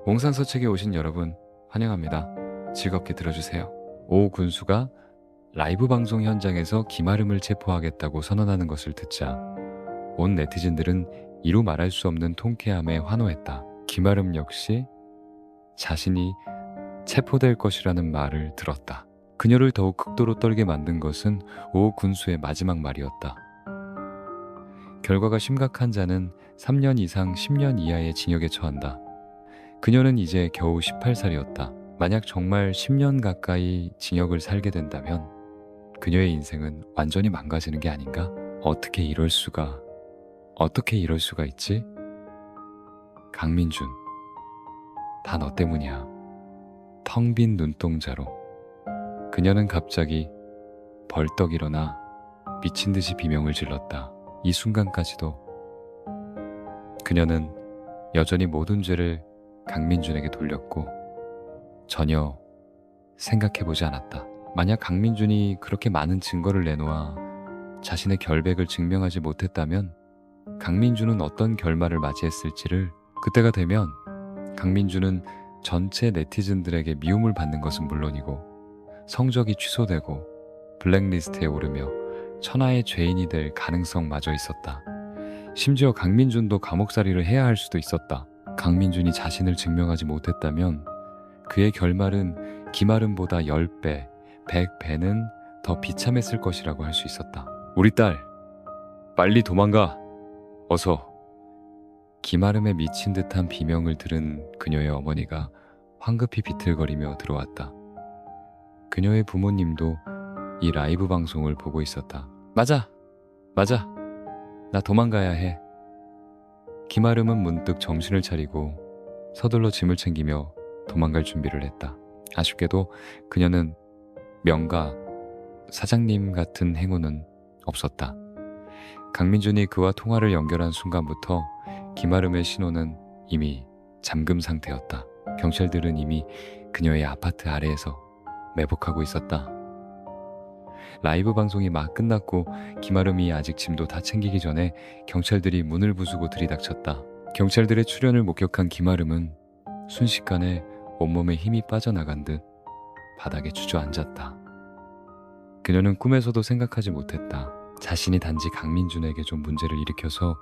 몽상서책에 오신 여러분 환영합니다. 즐겁게 들어주세요. 오 군수가 라이브 방송 현장에서 김아름을 체포하겠다고 선언하는 것을 듣자 온 네티즌들은 이루 말할 수 없는 통쾌함에 환호했다. 김아름 역시 자신이 체포될 것이라는 말을 들었다. 그녀를 더욱 극도로 떨게 만든 것은 오 군수의 마지막 말이었다. 결과가 심각한 자는 3년 이상 10년 이하의 징역에 처한다. 그녀는 이제 겨우 18살이었다. 만약 정말 10년 가까이 징역을 살게 된다면 그녀의 인생은 완전히 망가지는 게 아닌가? 어떻게 이럴 수가 있지? 강민준, 다 너 때문이야. 텅 빈 눈동자로 그녀는 갑자기 벌떡 일어나 미친 듯이 비명을 질렀다. 이 순간까지도 그녀는 여전히 모든 죄를 강민준에게 돌렸고 전혀 생각해보지 않았다. 만약 강민준이 그렇게 많은 증거를 내놓아 자신의 결백을 증명하지 못했다면 강민준은 어떤 결말을 맞이했을지를 그때가 되면 강민준은 전체 네티즌들에게 미움을 받는 것은 물론이고 성적이 취소되고 블랙리스트에 오르며 천하의 죄인이 될 가능성마저 있었다. 심지어 강민준도 감옥살이를 해야 할 수도 있었다. 강민준이 자신을 증명하지 못했다면 그의 결말은 김아름보다 10배, 100배는 더 비참했을 것이라고 할 수 있었다. 우리 딸, 빨리 도망가! 어서! 김아름의 미친 듯한 비명을 들은 그녀의 어머니가 황급히 비틀거리며 들어왔다. 그녀의 부모님도 이 라이브 방송을 보고 있었다. 맞아! 나 도망가야 해. 김아름은 문득 정신을 차리고 서둘러 짐을 챙기며 도망갈 준비를 했다. 아쉽게도 그녀는 명가 사장님 같은 행운은 없었다. 강민준이 그와 통화를 연결한 순간부터 김아름의 신호는 이미 잠금 상태였다. 경찰들은 이미 그녀의 아파트 아래에서 매복하고 있었다. 라이브 방송이 막 끝났고 김아름이 아직 짐도 다 챙기기 전에 경찰들이 문을 부수고 들이닥쳤다. 경찰들의 출현을 목격한 김아름은 순식간에 온몸에 힘이 빠져나간 듯 바닥에 주저앉았다. 그녀는 꿈에서도 생각하지 못했다. 자신이 단지 강민준에게 좀 문제를 일으켜서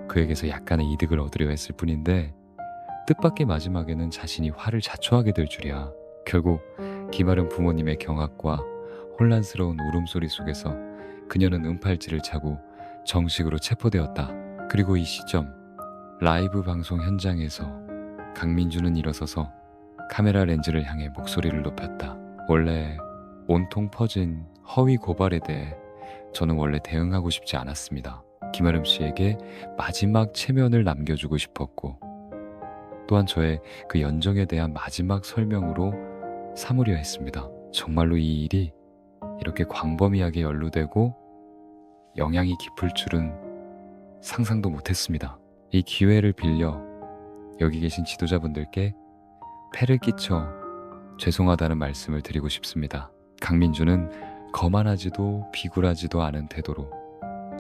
그에게서 약간의 이득을 얻으려 했을 뿐인데 뜻밖의 마지막에는 자신이 화를 자초하게 될 줄이야. 결국 김아름 부모님의 경악과 혼란스러운 울음소리 속에서 그녀는 은팔찌를 차고 정식으로 체포되었다. 그리고 이 시점 라이브 방송 현장에서 강민준은 일어서서 카메라 렌즈를 향해 목소리를 높였다. 원래 온통 퍼진 허위 고발에 대해 저는 원래 대응하고 싶지 않았습니다. 김아름 씨에게 마지막 체면을 남겨주고 싶었고 또한 저의 그 연정에 대한 마지막 설명으로 삼으려 했습니다. 정말로 이 일이 이렇게 광범위하게 연루되고 영향이 깊을 줄은 상상도 못했습니다. 이 기회를 빌려 여기 계신 지도자분들께 폐를 끼쳐 죄송하다는 말씀을 드리고 싶습니다. 강민준은 거만하지도 비굴하지도 않은 태도로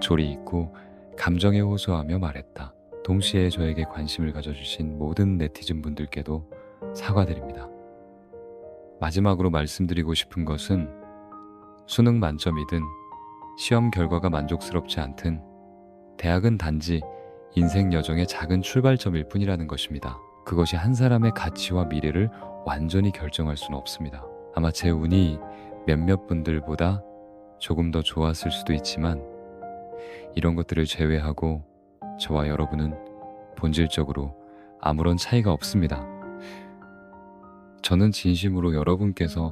조리 있고 감정에 호소하며 말했다. 동시에 저에게 관심을 가져주신 모든 네티즌 분들께도 사과드립니다. 마지막으로 말씀드리고 싶은 것은 수능 만점이든 시험 결과가 만족스럽지 않든 대학은 단지 인생 여정의 작은 출발점일 뿐이라는 것입니다. 그것이 한 사람의 가치와 미래를 완전히 결정할 수는 없습니다. 아마 제 운이 몇몇 분들보다 조금 더 좋았을 수도 있지만 이런 것들을 제외하고 저와 여러분은 본질적으로 아무런 차이가 없습니다. 저는 진심으로 여러분께서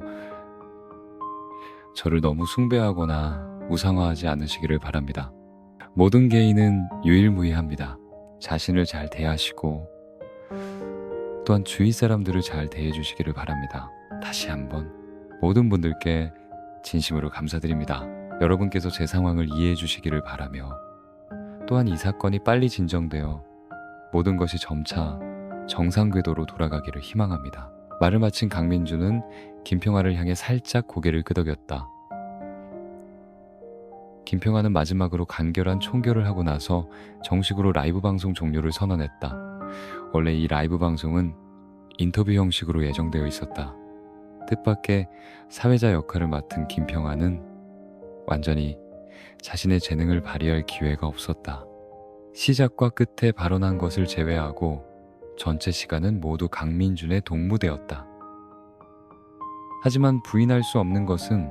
저를 너무 숭배하거나 우상화하지 않으시기를 바랍니다. 모든 개인은 유일무이합니다. 자신을 잘 대하시고 또한 주위 사람들을 잘 대해주시기를 바랍니다. 다시 한번 모든 분들께 진심으로 감사드립니다. 여러분께서 제 상황을 이해해 주시기를 바라며 또한 이 사건이 빨리 진정되어 모든 것이 점차 정상 궤도로 돌아가기를 희망합니다. 말을 마친 강민준은 김평화를 향해 살짝 고개를 끄덕였다. 김평화는 마지막으로 간결한 총결을 하고 나서 정식으로 라이브 방송 종료를 선언했다. 원래 이 라이브 방송은 인터뷰 형식으로 예정되어 있었다. 뜻밖의 사회자 역할을 맡은 김평아는 완전히 자신의 재능을 발휘할 기회가 없었다. 시작과 끝에 발언한 것을 제외하고 전체 시간은 모두 강민준의 동무대였다. 하지만 부인할 수 없는 것은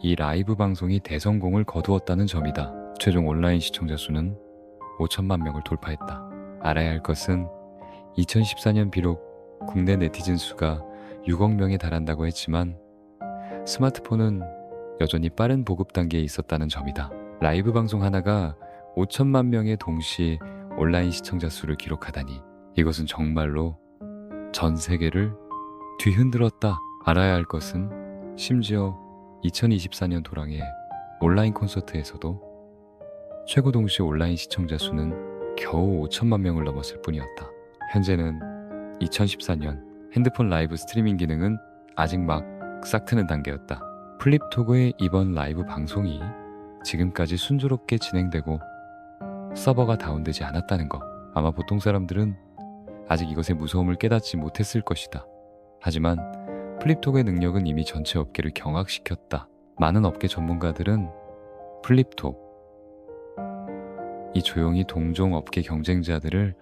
이 라이브 방송이 대성공을 거두었다는 점이다. 최종 온라인 시청자 수는 5천만 명을 돌파했다. 알아야 할 것은 2014년 비록 국내 네티즌 수가 6억 명에 달한다고 했지만 스마트폰은 여전히 빠른 보급 단계에 있었다는 점이다. 라이브 방송 하나가 5천만 명의 동시 온라인 시청자 수를 기록하다니 이것은 정말로 전 세계를 뒤흔들었다. 알아야 할 것은 심지어 2024년 도랑의 온라인 콘서트에서도 최고 동시 온라인 시청자 수는 겨우 5천만 명을 넘었을 뿐이었다. 현재는 2014년 핸드폰 라이브 스트리밍 기능은 아직 막 싹트는 단계였다. 플립토그의 이번 라이브 방송이 지금까지 순조롭게 진행되고 서버가 다운되지 않았다는 것. 아마 보통 사람들은 아직 이것의 무서움을 깨닫지 못했을 것이다. 하지만 플립톡의 능력은 이미 전체 업계를 경악시켰다. 많은 업계 전문가들은 플립톡, 이 조용히 동종 업계 경쟁자들을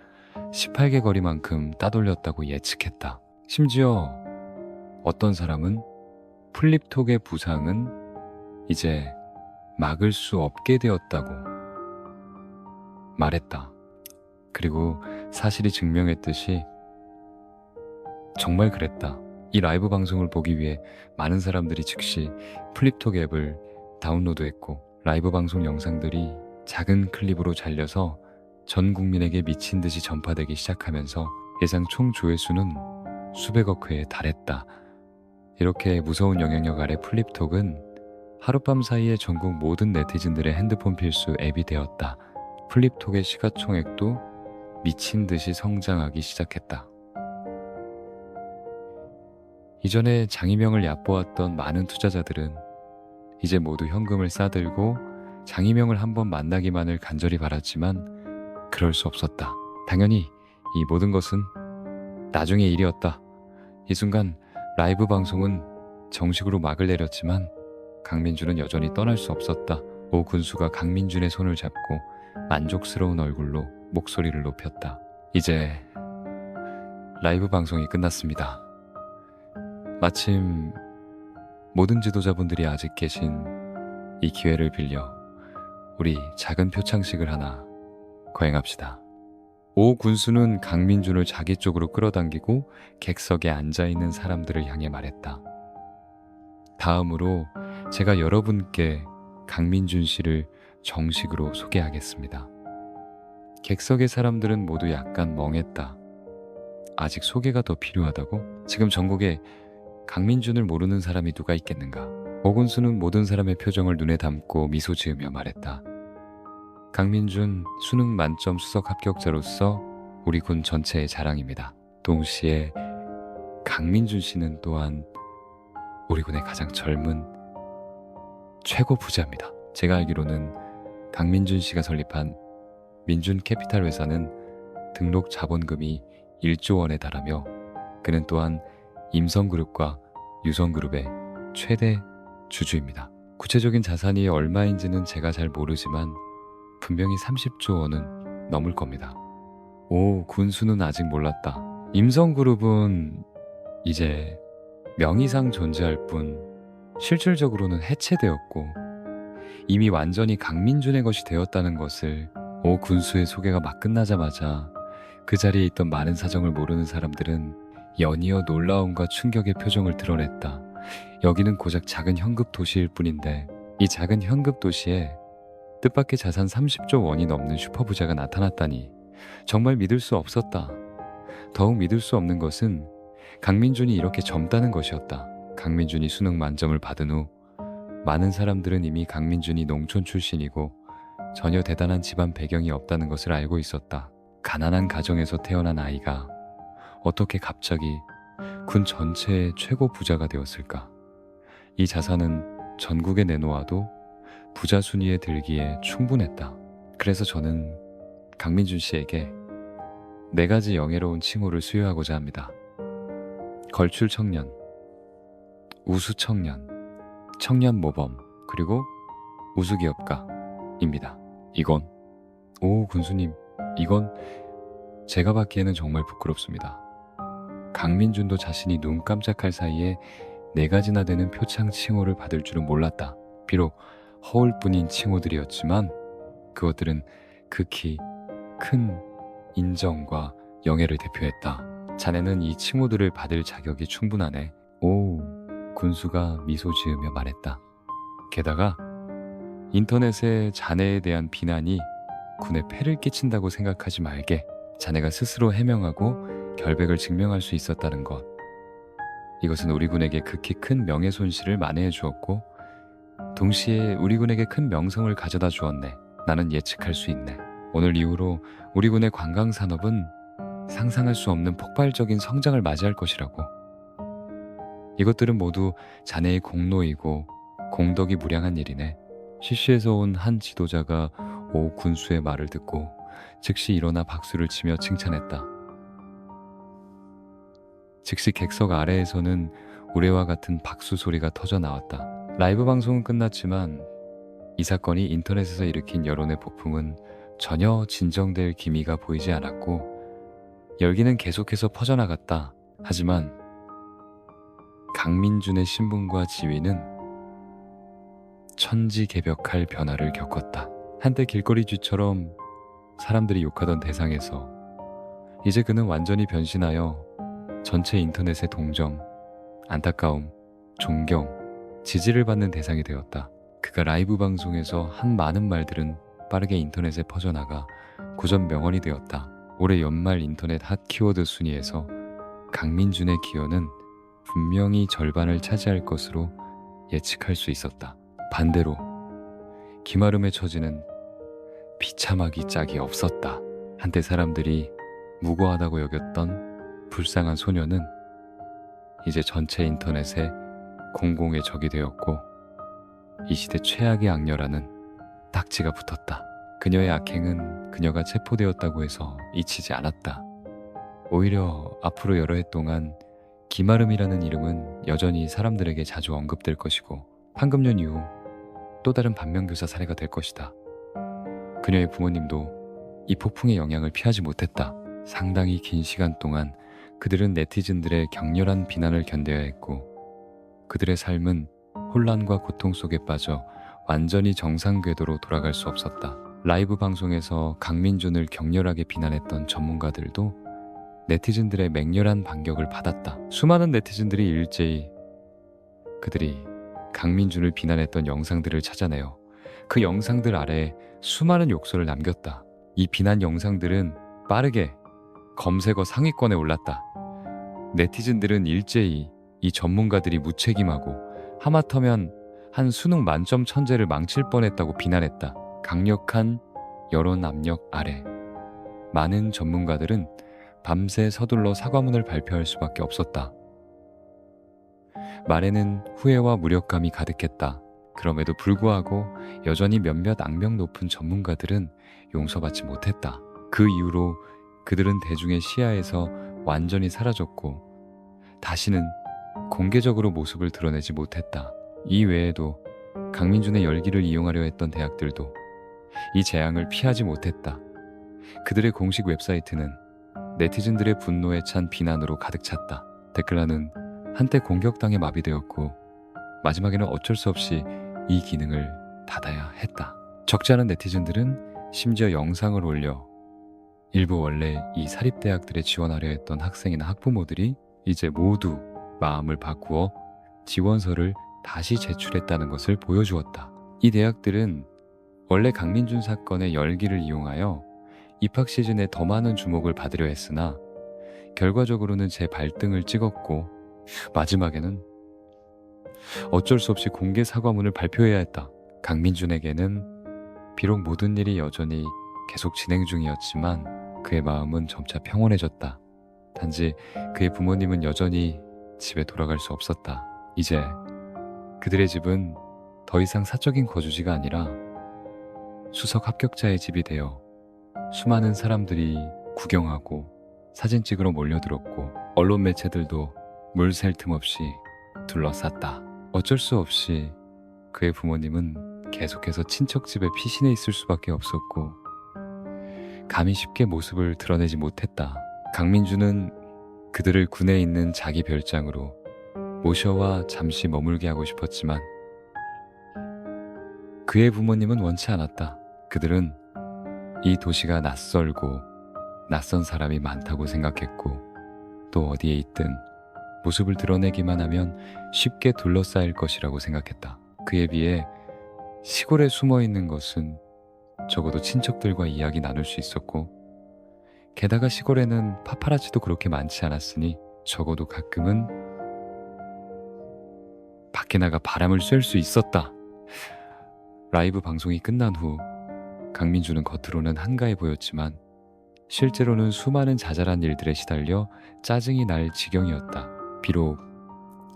18개 거리만큼 따돌렸다고 예측했다. 심지어 어떤 사람은 플립톡의 부상은 이제 막을 수 없게 되었다고 말했다. 그리고 사실이 증명했듯이 정말 그랬다. 이 라이브 방송을 보기 위해 많은 사람들이 즉시 플립톡 앱을 다운로드했고 라이브 방송 영상들이 작은 클립으로 잘려서 전 국민에게 미친 듯이 전파되기 시작하면서 예상 총 조회수는 수백억 회에 달했다. 이렇게 무서운 영향력 아래 플립톡은 하룻밤 사이에 전국 모든 네티즌들의 핸드폰 필수 앱이 되었다. 플립톡의 시가총액도 미친 듯이 성장하기 시작했다. 이전에 장희명을 얕보았던 많은 투자자들은 이제 모두 현금을 싸들고 장희명을 한번 만나기만을 간절히 바랐지만 그럴 수 없었다. 당연히 이 모든 것은 나중의 일이었다. 이 순간 라이브 방송은 정식으로 막을 내렸지만 강민준은 여전히 떠날 수 없었다. 오 군수가 강민준의 손을 잡고 만족스러운 얼굴로 목소리를 높였다. 이제 라이브 방송이 끝났습니다. 마침 모든 지도자분들이 아직 계신 이 기회를 빌려 우리 작은 표창식을 하나 거행합시다. 오 군수는 강민준을 자기 쪽으로 끌어당기고 객석에 앉아있는 사람들을 향해 말했다. 다음으로 제가 여러분께 강민준 씨를 정식으로 소개하겠습니다. 객석의 사람들은 모두 약간 멍했다. 아직 소개가 더 필요하다고? 지금 전국에 강민준을 모르는 사람이 누가 있겠는가? 오군수는 모든 사람의 표정을 눈에 담고 미소 지으며 말했다. 강민준 수능 만점 수석 합격자로서 우리 군 전체의 자랑입니다. 동시에 강민준 씨는 또한 우리 군의 가장 젊은 최고 부자입니다. 제가 알기로는 강민준 씨가 설립한 민준 캐피탈 회사는 등록 자본금이 1조 원에 달하며 그는 또한 임성그룹과 유성그룹의 최대 주주입니다. 구체적인 자산이 얼마인지는 제가 잘 모르지만 분명히 30조 원은 넘을 겁니다. 오, 군수는 아직 몰랐다. 임성그룹은 이제 명의상 존재할 뿐 실질적으로는 해체되었고 이미 완전히 강민준의 것이 되었다는 것을 오 군수의 소개가 막 끝나자마자 그 자리에 있던 많은 사정을 모르는 사람들은 연이어 놀라움과 충격의 표정을 드러냈다. 여기는 고작 작은 현급 도시일 뿐인데 이 작은 현급 도시에 뜻밖의 자산 30조 원이 넘는 슈퍼부자가 나타났다니 정말 믿을 수 없었다. 더욱 믿을 수 없는 것은 강민준이 이렇게 젊다는 것이었다. 강민준이 수능 만점을 받은 후 많은 사람들은 이미 강민준이 농촌 출신이고 전혀 대단한 집안 배경이 없다는 것을 알고 있었다. 가난한 가정에서 태어난 아이가 어떻게 갑자기 군 전체의 최고 부자가 되었을까? 이 자산은 전국에 내놓아도 부자 순위에 들기에 충분했다. 그래서 저는 강민준 씨에게 4가지 영예로운 칭호를 수여하고자 합니다. 걸출 청년, 우수 청년, 청년 모범, 그리고 우수 기업가입니다. 이건, 오, 군수님, 이건 제가 받기에는 정말 부끄럽습니다. 강민준도 자신이 눈 깜짝할 사이에 4가지나 되는 표창 칭호를 받을 줄은 몰랐다. 비록 허울뿐인 칭호들이었지만 그것들은 극히 큰 인정과 영예를 대표했다. 자네는 이 칭호들을 받을 자격이 충분하네. 오, 군수가 미소 지으며 말했다. 게다가 인터넷에 자네에 대한 비난이 군에 폐를 끼친다고 생각하지 말게. 자네가 스스로 해명하고 결백을 증명할 수 있었다는 것. 이것은 우리 군에게 극히 큰 명예손실을 만회해 주었고 동시에 우리 군에게 큰 명성을 가져다 주었네. 나는 예측할 수 있네. 오늘 이후로 우리 군의 관광산업은 상상할 수 없는 폭발적인 성장을 맞이할 것이라고. 이것들은 모두 자네의 공로이고 공덕이 무량한 일이네. CC에서 온 한 지도자가 오 군수의 말을 듣고 즉시 일어나 박수를 치며 칭찬했다. 즉시 객석 아래에서는 우레와 같은 박수 소리가 터져 나왔다. 라이브 방송은 끝났지만 이 사건이 인터넷에서 일으킨 여론의 폭풍은 전혀 진정될 기미가 보이지 않았고 열기는 계속해서 퍼져나갔다. 하지만 강민준의 신분과 지위는 천지개벽할 변화를 겪었다. 한때 길거리 쥐처럼 사람들이 욕하던 대상에서 이제 그는 완전히 변신하여 전체 인터넷의 동정, 안타까움, 존경, 지지를 받는 대상이 되었다. 그가 라이브 방송에서 한 많은 말들은 빠르게 인터넷에 퍼져나가 고전 명언이 되었다. 올해 연말 인터넷 핫 키워드 순위에서 강민준의 기여는 분명히 절반을 차지할 것으로 예측할 수 있었다. 반대로 김아름의 처지는 비참하기 짝이 없었다. 한때 사람들이 무고하다고 여겼던 불쌍한 소녀는 이제 전체 인터넷에 공공의 적이 되었고 이 시대 최악의 악녀라는 딱지가 붙었다. 그녀의 악행은 그녀가 체포되었다고 해서 잊히지 않았다. 오히려 앞으로 여러 해 동안 김아름이라는 이름은 여전히 사람들에게 자주 언급될 것이고 판금년 이후 또 다른 반면교사 사례가 될 것이다. 그녀의 부모님도 이 폭풍의 영향을 피하지 못했다. 상당히 긴 시간 동안 그들은 네티즌들의 격렬한 비난을 견뎌야 했고 그들의 삶은 혼란과 고통 속에 빠져 완전히 정상 궤도로 돌아갈 수 없었다. 라이브 방송에서 강민준을 격렬하게 비난했던 전문가들도 네티즌들의 맹렬한 반격을 받았다. 수많은 네티즌들이 일제히 그들이 강민준을 비난했던 영상들을 찾아내어 그 영상들 아래에 수많은 욕설을 남겼다. 이 비난 영상들은 빠르게 검색어 상위권에 올랐다. 네티즌들은 일제히 이 전문가들이 무책임하고 하마터면 한 수능 만점 천재를 망칠 뻔했다고 비난했다. 강력한 여론 압력 아래 많은 전문가들은 밤새 서둘러 사과문을 발표할 수밖에 없었다. 말에는 후회와 무력감이 가득했다. 그럼에도 불구하고 여전히 몇몇 악명 높은 전문가들은 용서받지 못했다. 그 이후로 그들은 대중의 시야에서 완전히 사라졌고 다시는 공개적으로 모습을 드러내지 못했다. 이 외에도 강민준의 열기를 이용하려 했던 대학들도 이 재앙을 피하지 못했다. 그들의 공식 웹사이트는 네티즌들의 분노에 찬 비난으로 가득 찼다. 댓글란은 한때 공격당해 마비되었고 마지막에는 어쩔 수 없이 이 기능을 닫아야 했다. 적지 않은 네티즌들은 심지어 영상을 올려 일부 원래 이 사립대학들에 지원하려 했던 학생이나 학부모들이 이제 모두 마음을 바꾸어 지원서를 다시 제출했다는 것을 보여주었다. 이 대학들은 원래 강민준 사건의 열기를 이용하여 입학 시즌에 더 많은 주목을 받으려 했으나 결과적으로는 제 발등을 찍었고 마지막에는 어쩔 수 없이 공개 사과문을 발표해야 했다. 강민준에게는 비록 모든 일이 여전히 계속 진행 중이었지만 그의 마음은 점차 평온해졌다. 단지 그의 부모님은 여전히 집에 돌아갈 수 없었다. 이제 그들의 집은 더 이상 사적인 거주지가 아니라 수석 합격자의 집이 되어 수많은 사람들이 구경하고 사진 찍으러 몰려들었고 언론 매체들도 물 샐 틈 없이 둘러쌌다. 어쩔 수 없이 그의 부모님은 계속해서 친척집에 피신해 있을 수밖에 없었고 감히 쉽게 모습을 드러내지 못했다. 강민주는 그들을 군에 있는 자기 별장으로 모셔와 잠시 머물게 하고 싶었지만 그의 부모님은 원치 않았다. 그들은 이 도시가 낯설고 낯선 사람이 많다고 생각했고 또 어디에 있든 모습을 드러내기만 하면 쉽게 둘러싸일 것이라고 생각했다. 그에 비해 시골에 숨어 있는 것은 적어도 친척들과 이야기 나눌 수 있었고 게다가 시골에는 파파라치도 그렇게 많지 않았으니 적어도 가끔은 밖에 나가 바람을 쐴 수 있었다. 라이브 방송이 끝난 후 강민주는 겉으로는 한가해 보였지만 실제로는 수많은 자잘한 일들에 시달려 짜증이 날 지경이었다. 비록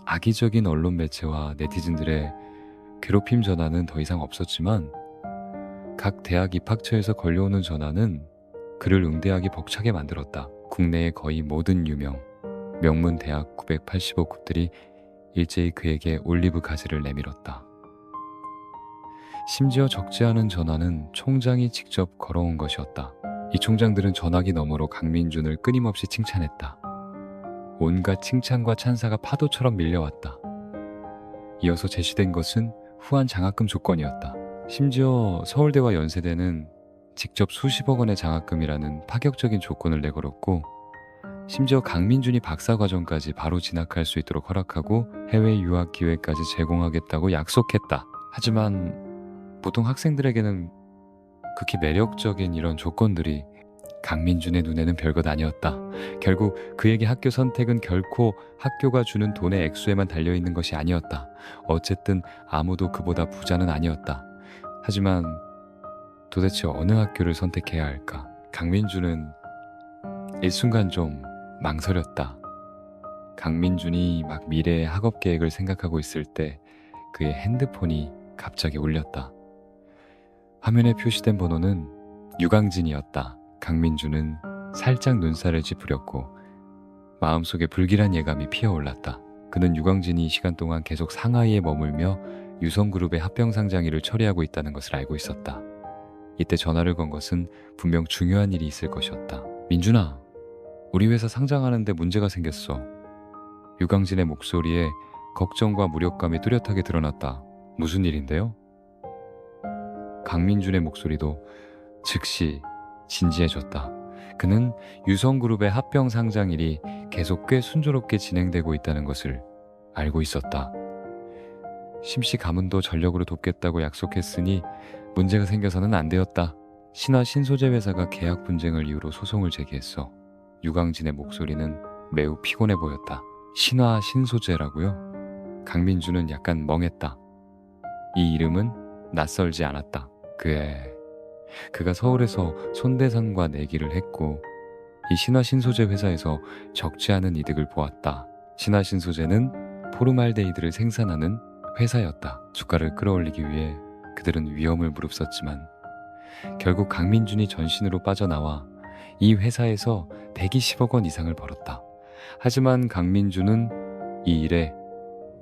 악의적인 언론 매체와 네티즌들의 괴롭힘 전화는 더 이상 없었지만 각 대학 입학처에서 걸려오는 전화는 그를 응대하기 벅차게 만들었다. 국내의 거의 모든 명문 대학 985급들이 일제히 그에게 올리브 가지를 내밀었다. 심지어 적지 않은 전화는 총장이 직접 걸어온 것이었다. 이 총장들은 전화기 너머로 강민준을 끊임없이 칭찬했다. 온갖 칭찬과 찬사가 파도처럼 밀려왔다. 이어서 제시된 것은 후한 장학금 조건이었다. 심지어 서울대와 연세대는 직접 수십억 원의 장학금이라는 파격적인 조건을 내걸었고 심지어 강민준이 박사과정까지 바로 진학할 수 있도록 허락하고 해외 유학 기회까지 제공하겠다고 약속했다. 하지만 보통 학생들에게는 극히 매력적인 이런 조건들이 강민준의 눈에는 별것 아니었다. 결국 그에게 학교 선택은 결코 학교가 주는 돈의 액수에만 달려있는 것이 아니었다. 어쨌든 아무도 그보다 부자는 아니었다. 하지만 도대체 어느 학교를 선택해야 할까? 강민준은 일순간 좀 망설였다. 강민준이 막 미래의 학업 계획을 생각하고 있을 때 그의 핸드폰이 갑자기 울렸다. 화면에 표시된 번호는 유광진이었다. 강민준은 살짝 눈살을 찌푸렸고 마음속에 불길한 예감이 피어올랐다. 그는 유광진이 이 시간 동안 계속 상하이에 머물며 유성그룹의 합병상장일을 처리하고 있다는 것을 알고 있었다. 이때 전화를 건 것은 분명 중요한 일이 있을 것이었다. 민준아, 우리 회사 상장하는데 문제가 생겼어. 유광진의 목소리에 걱정과 무력감이 뚜렷하게 드러났다. 무슨 일인데요? 강민준의 목소리도 즉시 진지해졌다. 그는 유성그룹의 합병 상장일이 계속 꽤 순조롭게 진행되고 있다는 것을 알고 있었다. 심씨 가문도 전력으로 돕겠다고 약속했으니 문제가 생겨서는 안 되었다. 신화 신소재 회사가 계약 분쟁을 이유로 소송을 제기했어. 유광진의 목소리는 매우 피곤해 보였다. 신화 신소재라고요? 강민준은 약간 멍했다. 이 이름은 낯설지 않았다. 그가 서울에서 손대상과 내기를 했고 이 신화신소재 회사에서 적지 않은 이득을 보았다. 신화신소재는 포르말데히드를 생산하는 회사였다. 주가를 끌어올리기 위해 그들은 위험을 무릅썼지만 결국 강민준이 전신으로 빠져나와 이 회사에서 120억 원 이상을 벌었다. 하지만 강민준은 이 일에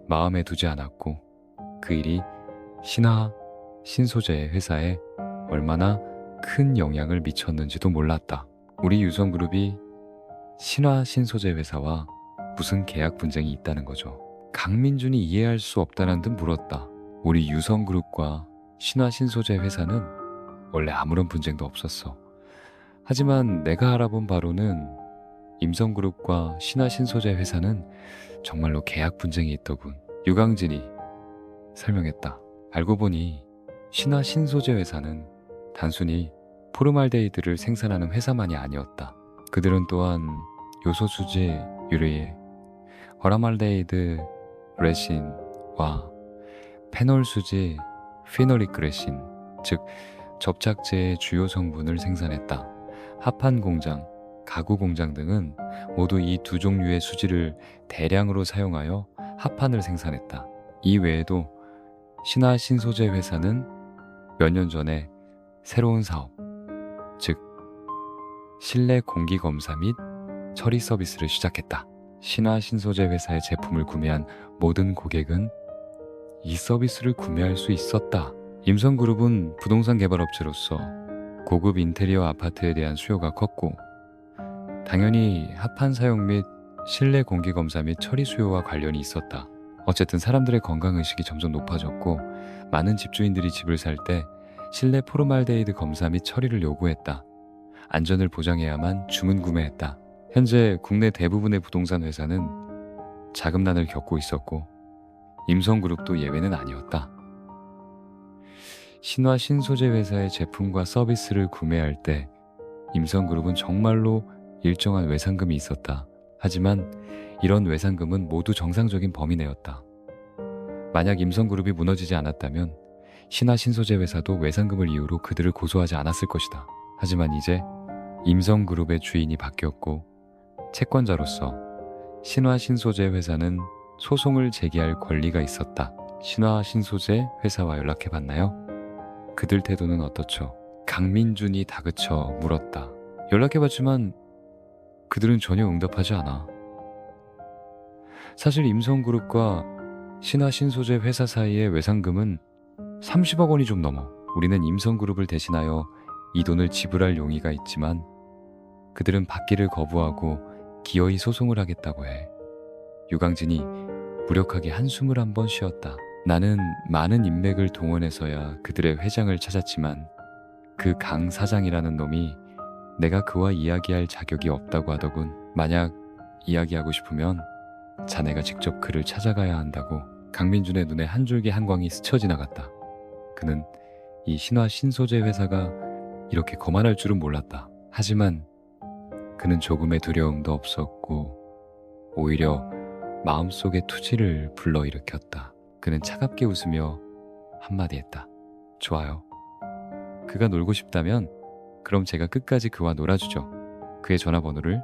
마음에 두지 않았고 그 일이 신화신소재 회사에 얼마나 큰 영향을 미쳤는지도 몰랐다. 우리 유성그룹이 신화신소재 회사와 무슨 계약 분쟁이 있다는 거죠. 강민준이 이해할 수 없다는 듯 물었다. 우리 유성그룹과 신화신소재 회사는 원래 아무런 분쟁도 없었어. 하지만 내가 알아본 바로는 임성그룹과 신화신소재 회사는 정말로 계약 분쟁이 있더군. 유광진이 설명했다. 알고 보니 신화신소재 회사는 단순히 포르말데히드를 생산하는 회사만이 아니었다. 그들은 또한 요소수지 유리에 허라말데히드 레신과 페놀수지 피놀릭그레신, 즉 접착제의 주요 성분을 생산했다. 합판 공장, 가구 공장 등은 모두 이 두 종류의 수지를 대량으로 사용하여 합판을 생산했다. 이 외에도 신화신소재 회사는 몇 년 전에 새로운 사업, 즉 실내 공기 검사 및 처리 서비스를 시작했다. 신화 신소재 회사의 제품을 구매한 모든 고객은 이 서비스를 구매할 수 있었다. 임성그룹은 부동산 개발업체로서 고급 인테리어 아파트에 대한 수요가 컸고, 당연히 합판 사용 및 실내 공기 검사 및 처리 수요와 관련이 있었다. 어쨌든 사람들의 건강의식이 점점 높아졌고, 많은 집주인들이 집을 살 때 실내 포르말데히드 검사 및 처리를 요구했다. 안전을 보장해야만 주문 구매했다. 현재 국내 대부분의 부동산 회사는 자금난을 겪고 있었고, 임성그룹도 예외는 아니었다. 신화 신소재 회사의 제품과 서비스를 구매할 때 임성그룹은 정말로 일정한 외상금이 있었다. 하지만 이런 외상금은 모두 정상적인 범위 내였다. 만약 임성그룹이 무너지지 않았다면 신화 신소재 회사도 외상금을 이유로 그들을 고소하지 않았을 것이다. 하지만 이제 임성그룹의 주인이 바뀌었고, 채권자로서 신화 신소재 회사는 소송을 제기할 권리가 있었다. 신화 신소재 회사와 연락해봤나요? 그들 태도는 어떻죠? 강민준이 다그쳐 물었다. 연락해봤지만 그들은 전혀 응답하지 않아. 사실 임성그룹과 신화 신소재 회사 사이의 외상금은 30억 원이 좀 넘어. 우리는 임성그룹을 대신하여 이 돈을 지불할 용의가 있지만 그들은 받기를 거부하고 기어이 소송을 하겠다고 해. 유광진이 무력하게 한숨을 한번 쉬었다. 나는 많은 인맥을 동원해서야 그들의 회장을 찾았지만 그 강 사장이라는 놈이 내가 그와 이야기할 자격이 없다고 하더군. 만약 이야기하고 싶으면 자네가 직접 그를 찾아가야 한다고. 강민준의 눈에 한 줄기 한광이 스쳐 지나갔다. 그는 이 신화 신소재 회사가 이렇게 거만할 줄은 몰랐다. 하지만 그는 조금의 두려움도 없었고 오히려 마음속의 투지를 불러일으켰다. 그는 차갑게 웃으며 한마디 했다. 좋아요. 그가 놀고 싶다면 그럼 제가 끝까지 그와 놀아주죠. 그의 전화번호를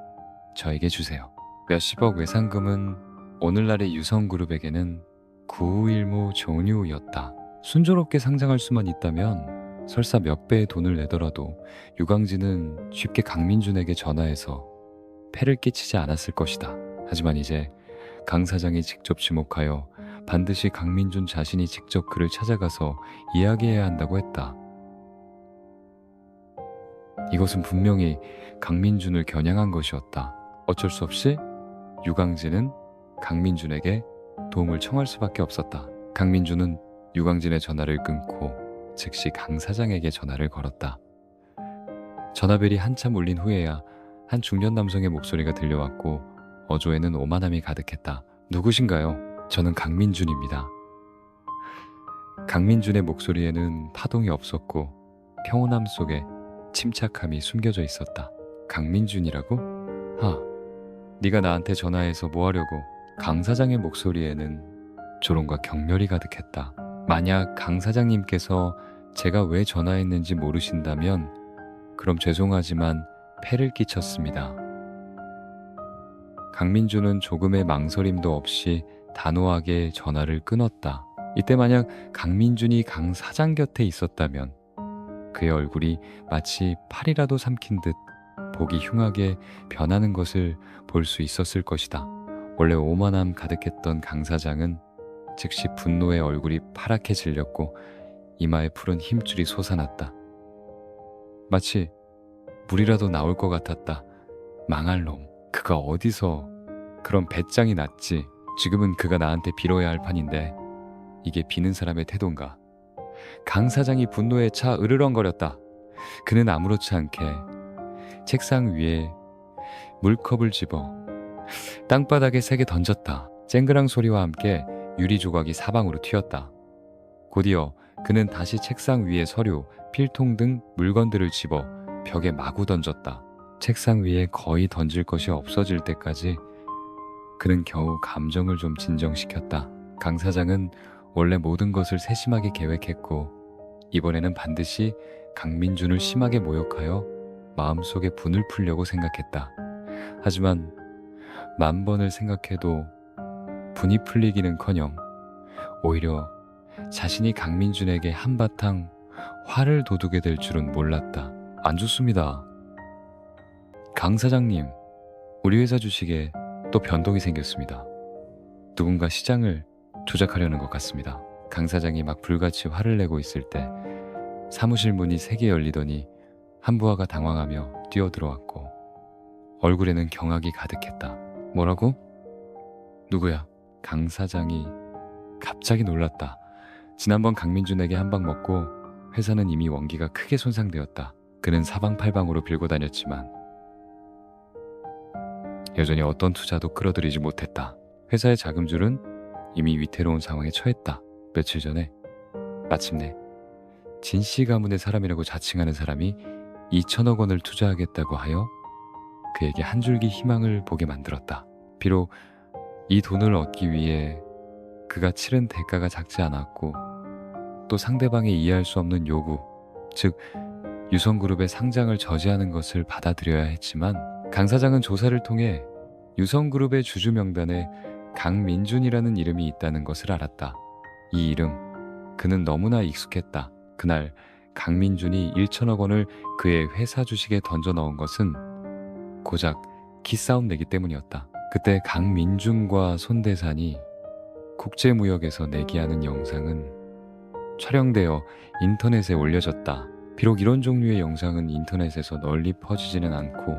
저에게 주세요. 몇십억 외상금은 오늘날의 유성그룹에게는 구우일모 종유였다. 순조롭게 상장할 수만 있다면 설사 몇 배의 돈을 내더라도 유광진은 쉽게 강민준에게 전화해서 폐를 끼치지 않았을 것이다. 하지만 이제 강 사장이 직접 지목하여 반드시 강민준 자신이 직접 그를 찾아가서 이야기해야 한다고 했다. 이것은 분명히 강민준을 겨냥한 것이었다. 어쩔 수 없이 유광진은 강민준에게 도움을 청할 수밖에 없었다. 강민준은 유광진의 전화를 끊고 즉시 강 사장에게 전화를 걸었다. 전화벨이 한참 울린 후에야 한 중년 남성의 목소리가 들려왔고 어조에는 오만함이 가득했다. 누구신가요? 저는 강민준입니다. 강민준의 목소리에는 파동이 없었고 평온함 속에 침착함이 숨겨져 있었다. 강민준이라고? 네가 나한테 전화해서 뭐 하려고? 강 사장의 목소리에는 조롱과 경멸이 가득했다. 만약 강 사장님께서 제가 왜 전화했는지 모르신다면 그럼 죄송하지만 폐를 끼쳤습니다. 강민준은 조금의 망설임도 없이 단호하게 전화를 끊었다. 이때 만약 강민준이 강 사장 곁에 있었다면 그의 얼굴이 마치 팔이라도 삼킨 듯 보기 흉하게 변하는 것을 볼 수 있었을 것이다. 원래 오만함 가득했던 강 사장은 즉시 분노에 얼굴이 파랗게 질렸고 이마에 푸른 힘줄이 솟아났다. 마치 물이라도 나올 것 같았다. 망할 놈. 그가 어디서 그런 배짱이 났지. 지금은 그가 나한테 빌어야 할 판인데 이게 비는 사람의 태도인가. 강 사장이 분노에 차 으르렁거렸다. 그는 아무렇지 않게 책상 위에 물컵을 집어 땅바닥에 세게 던졌다. 쨍그랑 소리와 함께 유리 조각이 사방으로 튀었다. 곧이어 그는 다시 책상 위에 서류, 필통 등 물건들을 집어 벽에 마구 던졌다. 책상 위에 거의 던질 것이 없어질 때까지 그는 겨우 감정을 좀 진정시켰다. 강 사장은 원래 모든 것을 세심하게 계획했고 이번에는 반드시 강민준을 심하게 모욕하여 마음속에 분을 풀려고 생각했다. 하지만 만 번을 생각해도 분이 풀리기는커녕 오히려 자신이 강민준에게 한바탕 화를 돋우게 될 줄은 몰랐다. 안 좋습니다. 강 사장님, 우리 회사 주식에 또 변동이 생겼습니다. 누군가 시장을 조작하려는 것 같습니다. 강 사장이 막 불같이 화를 내고 있을 때 사무실 문이 3개 열리더니 한 부하가 당황하며 뛰어들어왔고 얼굴에는 경악이 가득했다. 뭐라고? 누구야? 강 사장이 갑자기 놀랐다. 지난번 강민준에게 한 방 먹고 회사는 이미 원기가 크게 손상되었다. 그는 사방팔방으로 빌고 다녔지만 여전히 어떤 투자도 끌어들이지 못했다. 회사의 자금줄은 이미 위태로운 상황에 처했다. 며칠 전에 마침내 진씨 가문의 사람이라고 자칭하는 사람이 2천억 원을 투자하겠다고 하여 그에게 한 줄기 희망을 보게 만들었다. 비록 이 돈을 얻기 위해 그가 치른 대가가 작지 않았고 또 상대방이 이해할 수 없는 요구, 즉 유성그룹의 상장을 저지하는 것을 받아들여야 했지만 강 사장은 조사를 통해 유성그룹의 주주 명단에 강민준이라는 이름이 있다는 것을 알았다. 이 이름, 그는 너무나 익숙했다. 그날 강민준이 1천억 원을 그의 회사 주식에 던져 넣은 것은 고작 기싸움 내기 때문이었다. 그때 강민준과 손대산이 국제무역에서 내기하는 영상은 촬영되어 인터넷에 올려졌다. 비록 이런 종류의 영상은 인터넷에서 널리 퍼지지는 않고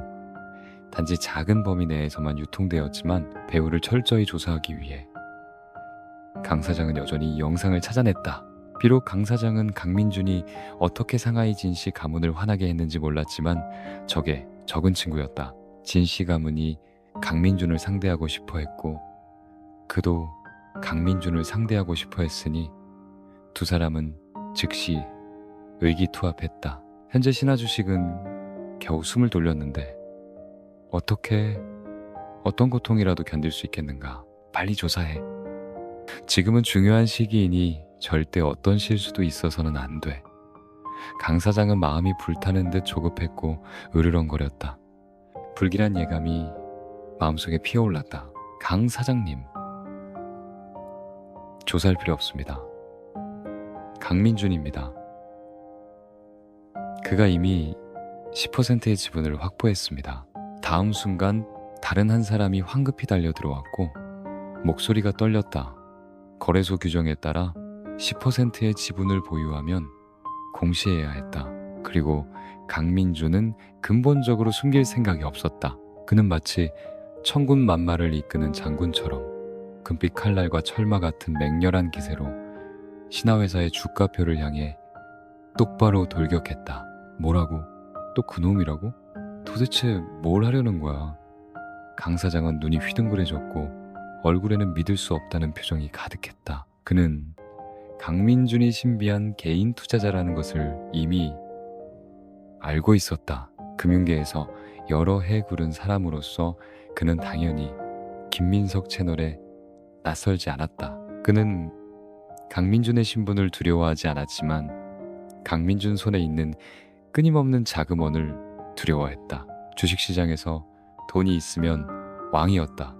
단지 작은 범위 내에서만 유통되었지만 배우를 철저히 조사하기 위해 강 사장은 여전히 이 영상을 찾아냈다. 비록 강 사장은 강민준이 어떻게 상하이 진씨 가문을 화나게 했는지 몰랐지만 저게 적은 친구였다. 진씨 가문이 강민준을 상대하고 싶어 했고 그도 강민준을 상대하고 싶어 했으니 두 사람은 즉시 의기투합했다. 현재 신화 주식은 겨우 숨을 돌렸는데 어떻게 어떤 고통이라도 견딜 수 있겠는가? 빨리 조사해. 지금은 중요한 시기이니 절대 어떤 실수도 있어서는 안 돼. 강 사장은 마음이 불타는 듯 조급했고 으르렁거렸다. 불길한 예감이 마음속에 피어올랐다. 강 사장님, 조사할 필요 없습니다. 강민준입니다. 그가 이미 10%의 지분을 확보했습니다. 다음 순간 다른 한 사람이 황급히 달려들어왔고 목소리가 떨렸다. 거래소 규정에 따라 10%의 지분을 보유하면 공시해야 했다. 그리고 강민준은 근본적으로 숨길 생각이 없었다. 그는 마치 천군만마를 이끄는 장군처럼 금빛 칼날과 철마 같은 맹렬한 기세로 신화회사의 주가표를 향해 똑바로 돌격했다. 뭐라고? 또 그놈이라고? 도대체 뭘 하려는 거야? 강 사장은 눈이 휘둥그레졌고 얼굴에는 믿을 수 없다는 표정이 가득했다. 그는 강민준이 신비한 개인 투자자라는 것을 이미 알고 있었다. 금융계에서 여러 해 구른 사람으로서 그는 당연히 김민석 채널에 낯설지 않았다. 그는 강민준의 신분을 두려워하지 않았지만 강민준 손에 있는 끊임없는 자금원을 두려워했다. 주식시장에서 돈이 있으면 왕이었다.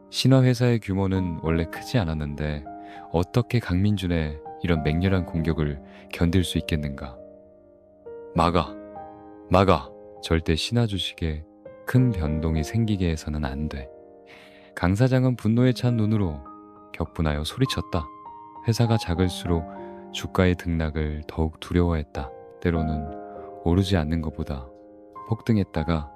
신화회사의 규모는 원래 크지 않았는데 어떻게 강민준의 이런 맹렬한 공격을 견딜 수 있겠는가? 막아! 절대 신화 주식에 큰 변동이 생기게 해서는 안 돼. 강 사장은 분노에 찬 눈으로 격분하여 소리쳤다. 회사가 작을수록 주가의 등락을 더욱 두려워했다. 때로는 오르지 않는 것보다 폭등했다가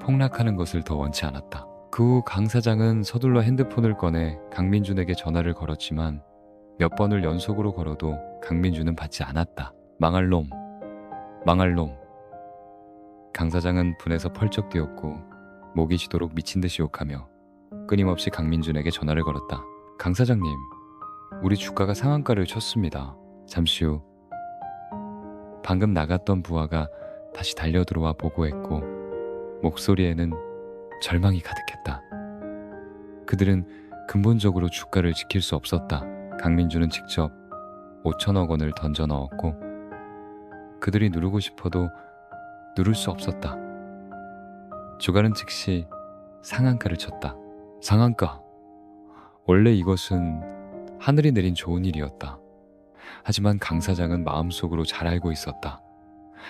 폭락하는 것을 더 원치 않았다. 그 후 강 사장은 서둘러 핸드폰을 꺼내 강민준에게 전화를 걸었지만 몇 번을 연속으로 걸어도 강민준은 받지 않았다. 망할 놈. 강 사장은 분해서 펄쩍 뛰었고 목이 쥐도록 미친 듯이 욕하며 끊임없이 강민준에게 전화를 걸었다. 강 사장님, 우리 주가가 상한가를 쳤습니다. 잠시 후 방금 나갔던 부하가 다시 달려들어와 보고했고 목소리에는 절망이 가득했다. 그들은 근본적으로 주가를 지킬 수 없었다. 강민준은 직접 5천억 원을 던져 넣었고 그들이 누르고 싶어도 누를 수 없었다. 주가는 즉시 상한가를 쳤다. 상한가. 원래 이것은 하늘이 내린 좋은 일이었다. 하지만 강 사장은 마음속으로 잘 알고 있었다.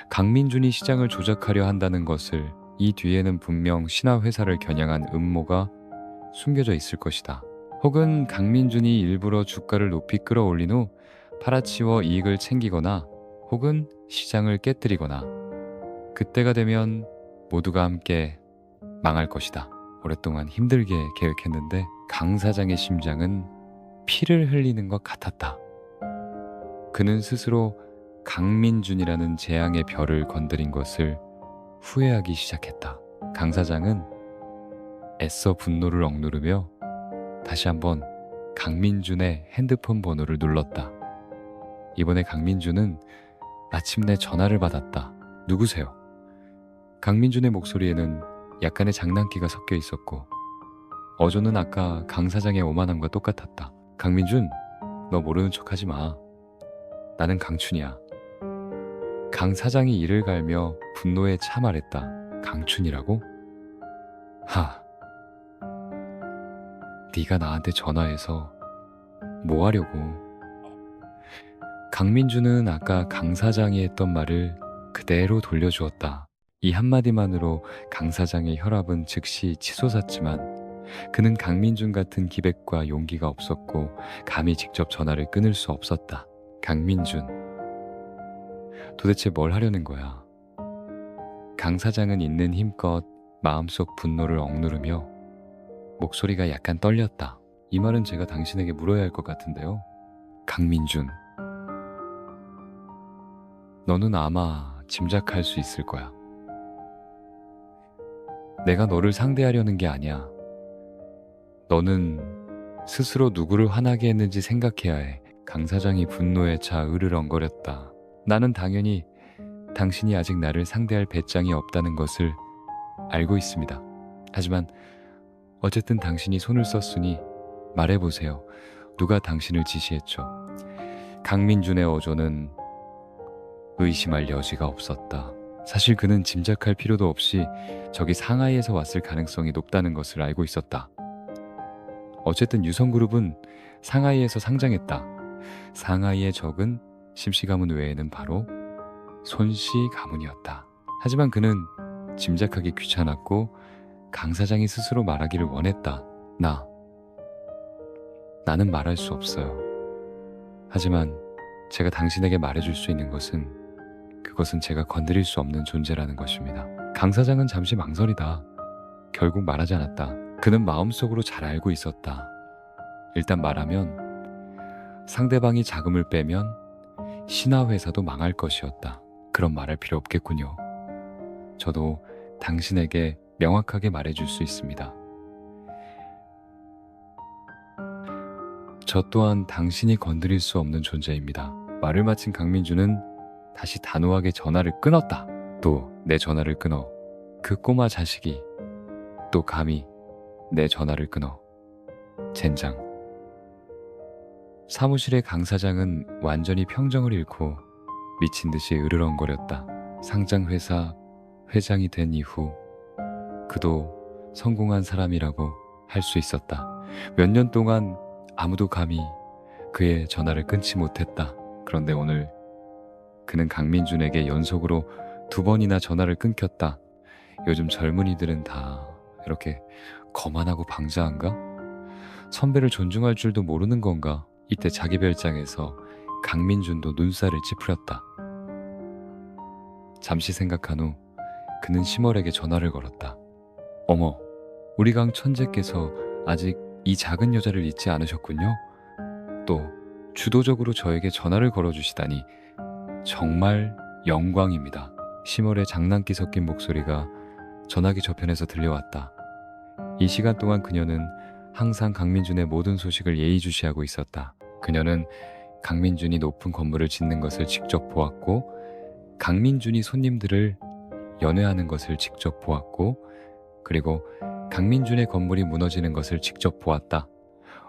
강민준이 시장을 조작하려 한다는 것을, 이 뒤에는 분명 신화회사를 겨냥한 음모가 숨겨져 있을 것이다. 혹은 강민준이 일부러 주가를 높이 끌어올린 후 팔아치워 이익을 챙기거나 혹은 시장을 깨뜨리거나 그때가 되면 모두가 함께 망할 것이다. 오랫동안 힘들게 계획했는데 강 사장의 심장은 피를 흘리는 것 같았다. 그는 스스로 강민준이라는 재앙의 별을 건드린 것을 후회하기 시작했다. 강 사장은 애써 분노를 억누르며 다시 한번 강민준의 핸드폰 번호를 눌렀다. 이번에 강민준은 마침내 전화를 받았다. 누구세요? 강민준의 목소리에는 약간의 장난기가 섞여 있었고 어조는 아까 강 사장의 오만함과 똑같았다. 강민준, 너 모르는 척하지 마. 나는 강춘이야. 강 사장이 이를 갈며 분노에 차 말했다. 강춘이라고? 하, 네가 나한테 전화해서 뭐 하려고? 강민준은 아까 강 사장이 했던 말을 그대로 돌려주었다. 이 한마디만으로 강 사장의 혈압은 즉시 치솟았지만 그는 강민준 같은 기백과 용기가 없었고 감히 직접 전화를 끊을 수 없었다. 강민준, 도대체 뭘 하려는 거야? 강 사장은 있는 힘껏 마음속 분노를 억누르며 목소리가 약간 떨렸다. 이 말은 제가 당신에게 물어야 할 것 같은데요. 강민준, 너는 아마 짐작할 수 있을 거야. 내가 너를 상대하려는 게 아니야. 너는 스스로 누구를 화나게 했는지 생각해야 해. 강 사장이 분노에 차 으르렁거렸다. 나는 당연히 당신이 아직 나를 상대할 배짱이 없다는 것을 알고 있습니다. 하지만 어쨌든 당신이 손을 썼으니 말해보세요. 누가 당신을 지시했죠? 강민준의 어조는 의심할 여지가 없었다. 사실 그는 짐작할 필요도 없이 적이 상하이에서 왔을 가능성이 높다는 것을 알고 있었다. 어쨌든 유성그룹은 상하이에서 상장했다. 상하이의 적은 심씨 가문 외에는 바로 손씨 가문이었다. 하지만 그는 짐작하기 귀찮았고 강 사장이 스스로 말하기를 원했다. 나는 말할 수 없어요. 하지만 제가 당신에게 말해줄 수 있는 것은 그것은 제가 건드릴 수 없는 존재라는 것입니다. 강 사장은 잠시 망설이다. 결국 말하지 않았다. 그는 마음속으로 잘 알고 있었다. 일단 말하면 상대방이 자금을 빼면 신화회사도 망할 것이었다. 그럼 말할 필요 없겠군요. 저도 당신에게 명확하게 말해줄 수 있습니다. 저 또한 당신이 건드릴 수 없는 존재입니다. 말을 마친 강민준은 다시 단호하게 전화를 끊었다. 또 내 전화를 끊어. 그 꼬마 자식이 또 감히 내 전화를 끊어. 젠장. 사무실의 강 사장은 완전히 평정을 잃고 미친 듯이 으르렁거렸다. 상장회사 회장이 된 이후 그도 성공한 사람이라고 할 수 있었다. 몇 년 동안 아무도 감히 그의 전화를 끊지 못했다. 그런데 오늘 그는 강민준에게 연속으로 2번이나 전화를 끊겼다. 요즘 젊은이들은 다 이렇게 거만하고 방자한가? 선배를 존중할 줄도 모르는 건가? 이때 자기 별장에서 강민준도 눈살을 찌푸렸다. 잠시 생각한 후 그는 심월에게 전화를 걸었다. 어머, 우리 강 천재께서 아직 이 작은 여자를 잊지 않으셨군요. 또 주도적으로 저에게 전화를 걸어주시다니 정말 영광입니다. 심월의 장난기 섞인 목소리가 전화기 저편에서 들려왔다. 이 시간 동안 그녀는 항상 강민준의 모든 소식을 예의주시하고 있었다. 그녀는 강민준이 높은 건물을 짓는 것을 직접 보았고 강민준이 손님들을 연회하는 것을 직접 보았고 그리고 강민준의 건물이 무너지는 것을 직접 보았다.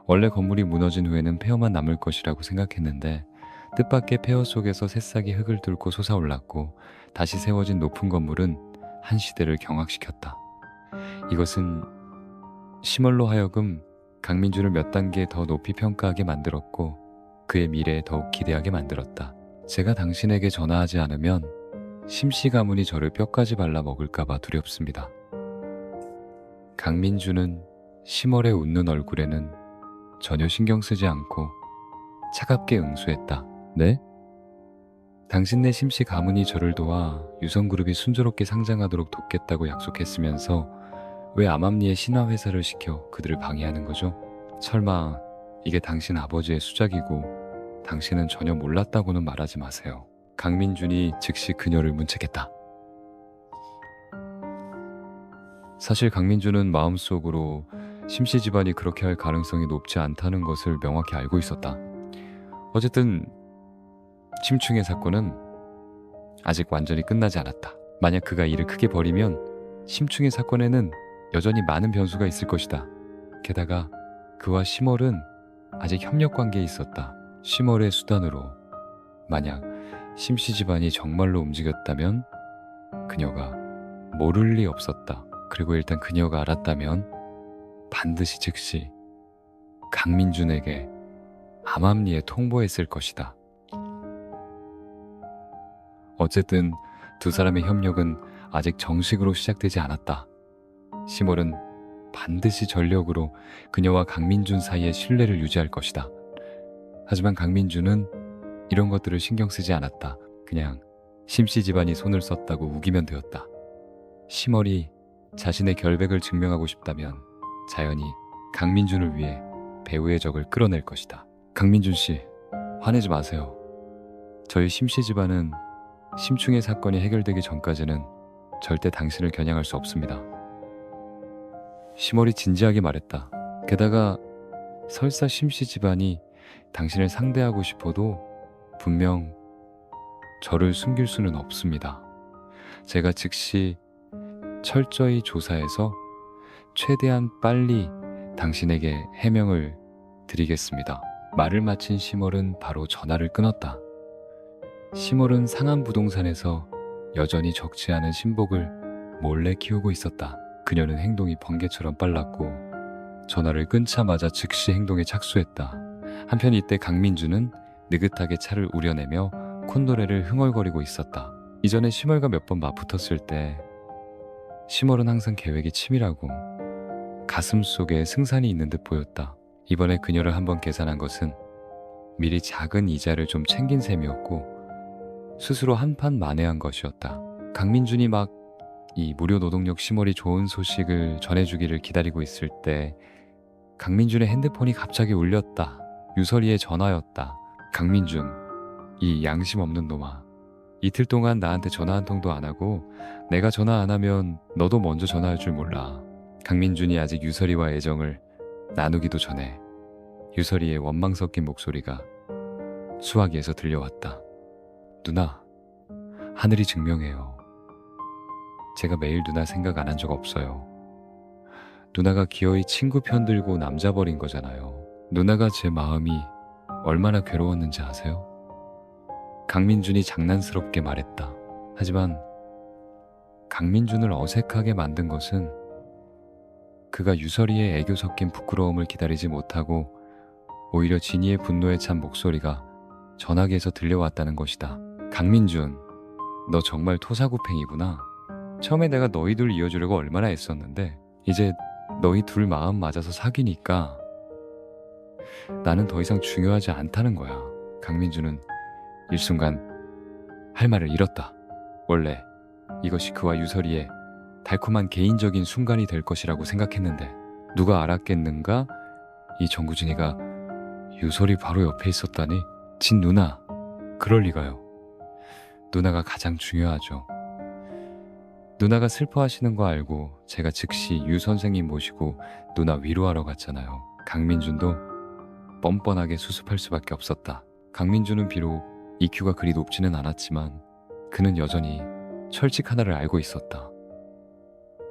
원래 건물이 무너진 후에는 폐허만 남을 것이라고 생각했는데 뜻밖의 폐허 속에서 새싹이 흙을 뚫고 솟아올랐고 다시 세워진 높은 건물은 한 시대를 경악시켰다. 이것은 심월로 하여금 강민준을 몇 단계 더 높이 평가하게 만들었고 그의 미래에 더욱 기대하게 만들었다. 제가 당신에게 전화하지 않으면 심씨 가문이 저를 뼈까지 발라 먹을까봐 두렵습니다. 강민준은 심월의 웃는 얼굴에는 전혀 신경 쓰지 않고 차갑게 응수했다. 네? 당신네 심씨 가문이 저를 도와 유성그룹이 순조롭게 상장하도록 돕겠다고 약속했으면서 왜 암암리에 신화회사를 시켜 그들을 방해하는 거죠? 설마 이게 당신 아버지의 수작이고 당신은 전혀 몰랐다고는 말하지 마세요. 강민준이 즉시 그녀를 문책했다. 사실 강민준은 마음속으로 심씨 집안이 그렇게 할 가능성이 높지 않다는 것을 명확히 알고 있었다. 어쨌든 심충의 사건은 아직 완전히 끝나지 않았다. 만약 그가 일을 크게 벌이면 심충의 사건에는 여전히 많은 변수가 있을 것이다. 게다가 그와 심월은 아직 협력 관계에 있었다. 심월의 수단으로 만약 심씨 집안이 정말로 움직였다면 그녀가 모를 리 없었다. 그리고 일단 그녀가 알았다면 반드시 즉시 강민준에게 암암리에 통보했을 것이다. 어쨌든 두 사람의 협력은 아직 정식으로 시작되지 않았다. 심월은 반드시 전력으로 그녀와 강민준 사이의 신뢰를 유지할 것이다. 하지만 강민준은 이런 것들을 신경 쓰지 않았다. 그냥 심씨 집안이 손을 썼다고 우기면 되었다. 심월이 자신의 결백을 증명하고 싶다면 자연히 강민준을 위해 배우의 적을 끌어낼 것이다. 강민준 씨, 화내지 마세요. 저희 심씨 집안은 심충의 사건이 해결되기 전까지는 절대 당신을 겨냥할 수 없습니다. 심월이 진지하게 말했다. 게다가 설사 심씨 집안이 당신을 상대하고 싶어도 분명 저를 숨길 수는 없습니다. 제가 즉시 철저히 조사해서 최대한 빨리 당신에게 해명을 드리겠습니다. 말을 마친 심월은 바로 전화를 끊었다. 심월은 상암부동산에서 여전히 적지 않은 신복을 몰래 키우고 있었다. 그녀는 행동이 번개처럼 빨랐고 전화를 끊자마자 즉시 행동에 착수했다. 한편 이때 강민주는 느긋하게 차를 우려내며 콧노래를 흥얼거리고 있었다. 이전에 심월과 몇 번 맞붙었을 때 심월은 항상 계획이 치밀하고 가슴 속에 승산이 있는 듯 보였다. 이번에 그녀를 한번 계산한 것은 미리 작은 이자를 좀 챙긴 셈이었고 스스로 한판 만회한 것이었다. 강민준이 막 이 무료 노동력 심월이 좋은 소식을 전해주기를 기다리고 있을 때 강민준의 핸드폰이 갑자기 울렸다. 유설이의 전화였다. 강민준, 이 양심 없는 놈아. 이틀 동안 나한테 전화 한 통도 안 하고 내가 전화 안 하면 너도 먼저 전화할 줄 몰라. 강민준이 아직 유설이와 애정을 나누기도 전에 유설이의 원망 섞인 목소리가 수화기에서 들려왔다. 누나, 하늘이 증명해요. 제가 매일 누나 생각 안 한 적 없어요. 누나가 기어이 친구 편들고 남자 버린 거잖아요. 누나가 제 마음이 얼마나 괴로웠는지 아세요? 강민준이 장난스럽게 말했다. 하지만 강민준을 어색하게 만든 것은 그가 유설이의 애교 섞인 부끄러움을 기다리지 못하고 오히려 진이의 분노에 찬 목소리가 전화기에서 들려왔다는 것이다. 강민준, 너 정말 토사구팽이구나. 처음에 내가 너희 둘 이어주려고 얼마나 애썼는데 이제 너희 둘 마음 맞아서 사귀니까 나는 더 이상 중요하지 않다는 거야. 강민준은 일순간 할 말을 잃었다. 원래 이것이 그와 유설이의 달콤한 개인적인 순간이 될 것이라고 생각했는데 누가 알았겠는가? 이 정구진이가 유설이 바로 옆에 있었다니. 진 누나, 그럴 리가요. 누나가 가장 중요하죠. 누나가 슬퍼하시는 거 알고 제가 즉시 유 선생님 모시고 누나 위로하러 갔잖아요. 강민준도 뻔뻔하게 수습할 수밖에 없었다. 강민준은 비록 EQ가 그리 높지는 않았지만 그는 여전히 철칙 하나를 알고 있었다.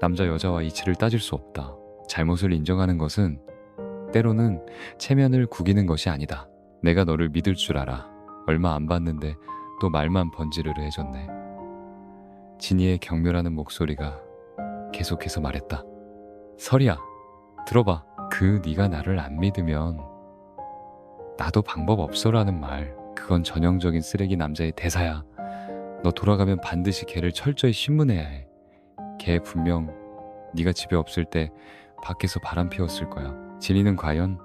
남자 여자와 이치를 따질 수 없다. 잘못을 인정하는 것은 때로는 체면을 구기는 것이 아니다. 내가 너를 믿을 줄 알아. 얼마 안 봤는데 또 말만 번지르르 해줬네. 진이의 경멸하는 목소리가 계속해서 말했다. 설이야, 들어봐. 그 네가 나를 안 믿으면 나도 방법 없어라는 말, 그건 전형적인 쓰레기 남자의 대사야. 너 돌아가면 반드시 걔를 철저히 신문해야 해. 걔 분명 네가 집에 없을 때 밖에서 바람 피웠을 거야. 진이는 과연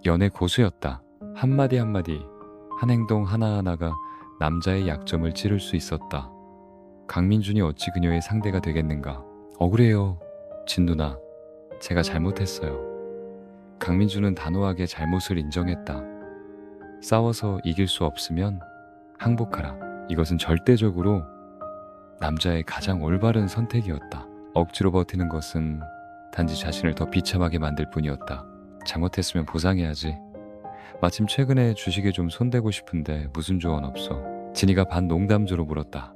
연애 고수였다. 한마디 한마디, 한 행동 하나하나가 남자의 약점을 찌를 수 있었다. 강민준이 어찌 그녀의 상대가 되겠는가. 억울해요, 진 누나. 제가 잘못했어요. 강민준은 단호하게 잘못을 인정했다. 싸워서 이길 수 없으면 항복하라. 이것은 절대적으로 남자의 가장 올바른 선택이었다. 억지로 버티는 것은 단지 자신을 더 비참하게 만들 뿐이었다. 잘못했으면 보상해야지. 마침 최근에 주식에 좀 손대고 싶은데 무슨 조언 없어? 진이가 반 농담조로 물었다.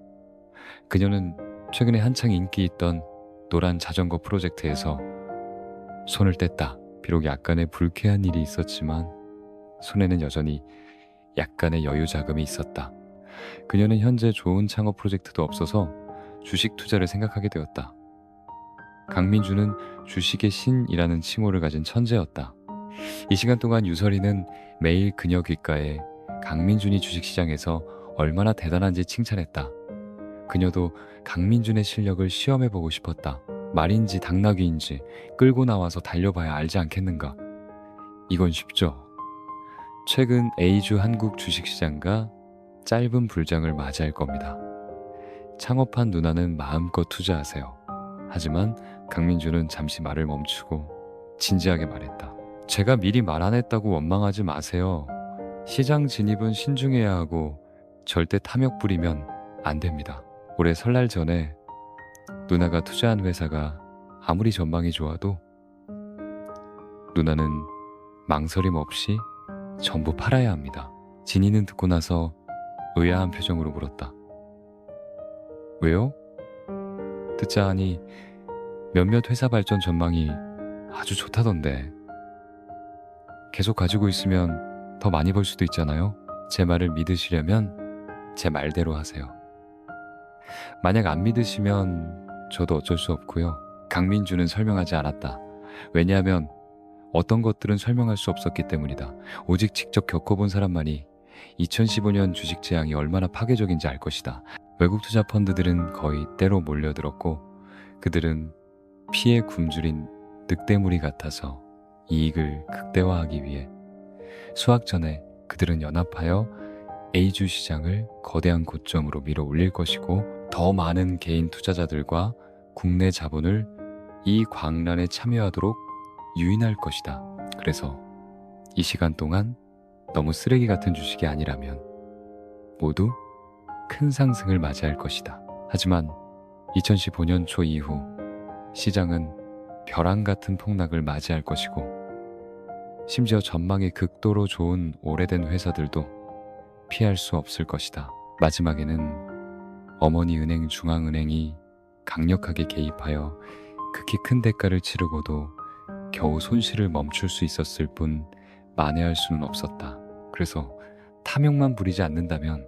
그녀는 최근에 한창 인기 있던 노란 자전거 프로젝트에서 손을 뗐다. 비록 약간의 불쾌한 일이 있었지만 손에는 여전히 약간의 여유 자금이 있었다. 그녀는 현재 좋은 창업 프로젝트도 없어서 주식 투자를 생각하게 되었다. 강민주는 주식의 신이라는 칭호를 가진 천재였다. 이 시간 동안 유설이는 매일 그녀 귓가에 강민준이 주식시장에서 얼마나 대단한지 칭찬했다. 그녀도 강민준의 실력을 시험해보고 싶었다. 말인지 당나귀인지 끌고 나와서 달려봐야 알지 않겠는가. 이건 쉽죠. 최근 A주 한국 주식시장과 짧은 불장을 맞이할 겁니다. 창업한 누나는 마음껏 투자하세요. 하지만 강민주는 잠시 말을 멈추고 진지하게 말했다. 제가 미리 말 안 했다고 원망하지 마세요. 시장 진입은 신중해야 하고 절대 탐욕 부리면 안 됩니다. 올해 설날 전에 누나가 투자한 회사가 아무리 전망이 좋아도 누나는 망설임 없이 전부 팔아야 합니다. 진이는 듣고 나서 의아한 표정으로 물었다. 왜요? 듣자 하니 몇몇 회사 발전 전망이 아주 좋다던데. 계속 가지고 있으면 더 많이 벌 수도 있잖아요. 제 말을 믿으시려면 제 말대로 하세요. 만약 안 믿으시면 저도 어쩔 수 없고요. 강민주는 설명하지 않았다. 왜냐하면 어떤 것들은 설명할 수 없었기 때문이다. 오직 직접 겪어본 사람만이 2015년 주식 재앙이 얼마나 파괴적인지 알 것이다. 외국 투자 펀드들은 거의 때로 몰려들었고 그들은 피해 굶주린 늑대무리 같아서 이익을 극대화하기 위해 수학 전에 그들은 연합하여 A주 시장을 거대한 고점으로 밀어 올릴 것이고 더 많은 개인 투자자들과 국내 자본을 이 광란에 참여하도록 유인할 것이다. 그래서 이 시간 동안 너무 쓰레기 같은 주식이 아니라면 모두 큰 상승을 맞이할 것이다. 하지만 2015년 초 이후 시장은 벼랑 같은 폭락을 맞이할 것이고 심지어 전망이 극도로 좋은 오래된 회사들도 피할 수 없을 것이다. 마지막에는 어머니은행 중앙은행이 강력하게 개입하여 극히 큰 대가를 치르고도 겨우 손실을 멈출 수 있었을 뿐 만회할 수는 없었다. 그래서 탐욕만 부리지 않는다면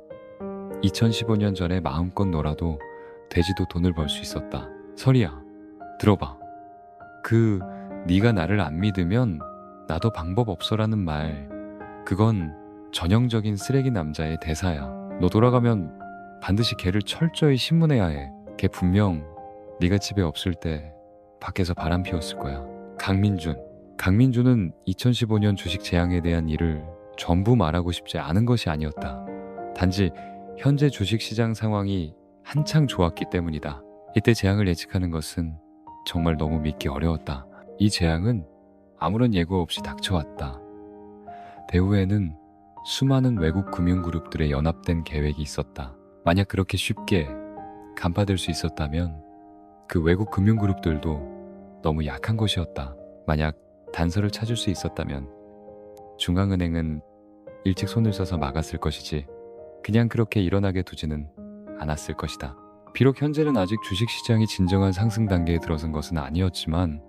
2015년 전에 마음껏 놀아도 돼지도 돈을 벌 수 있었다. 설이야, 들어봐. 네가 나를 안 믿으면 나도 방법 없어라는 말, 그건 전형적인 쓰레기 남자의 대사야. 너 돌아가면 반드시 걔를 철저히 신문해야 해. 걔 분명 네가 집에 없을 때 밖에서 바람 피웠을 거야. 강민준은 2015년 주식 재앙에 대한 일을 전부 말하고 싶지 않은 것이 아니었다. 단지 현재 주식시장 상황이 한창 좋았기 때문이다. 이때 재앙을 예측하는 것은 정말 너무 믿기 어려웠다. 이 재앙은 아무런 예고 없이 닥쳐왔다. 배후에는 수많은 외국 금융그룹들의 연합된 계획이 있었다. 만약 그렇게 쉽게 간파될 수 있었다면 그 외국 금융그룹들도 너무 약한 것이었다. 만약 단서를 찾을 수 있었다면 중앙은행은 일찍 손을 써서 막았을 것이지 그냥 그렇게 일어나게 두지는 않았을 것이다. 비록 현재는 아직 주식시장이 진정한 상승 단계에 들어선 것은 아니었지만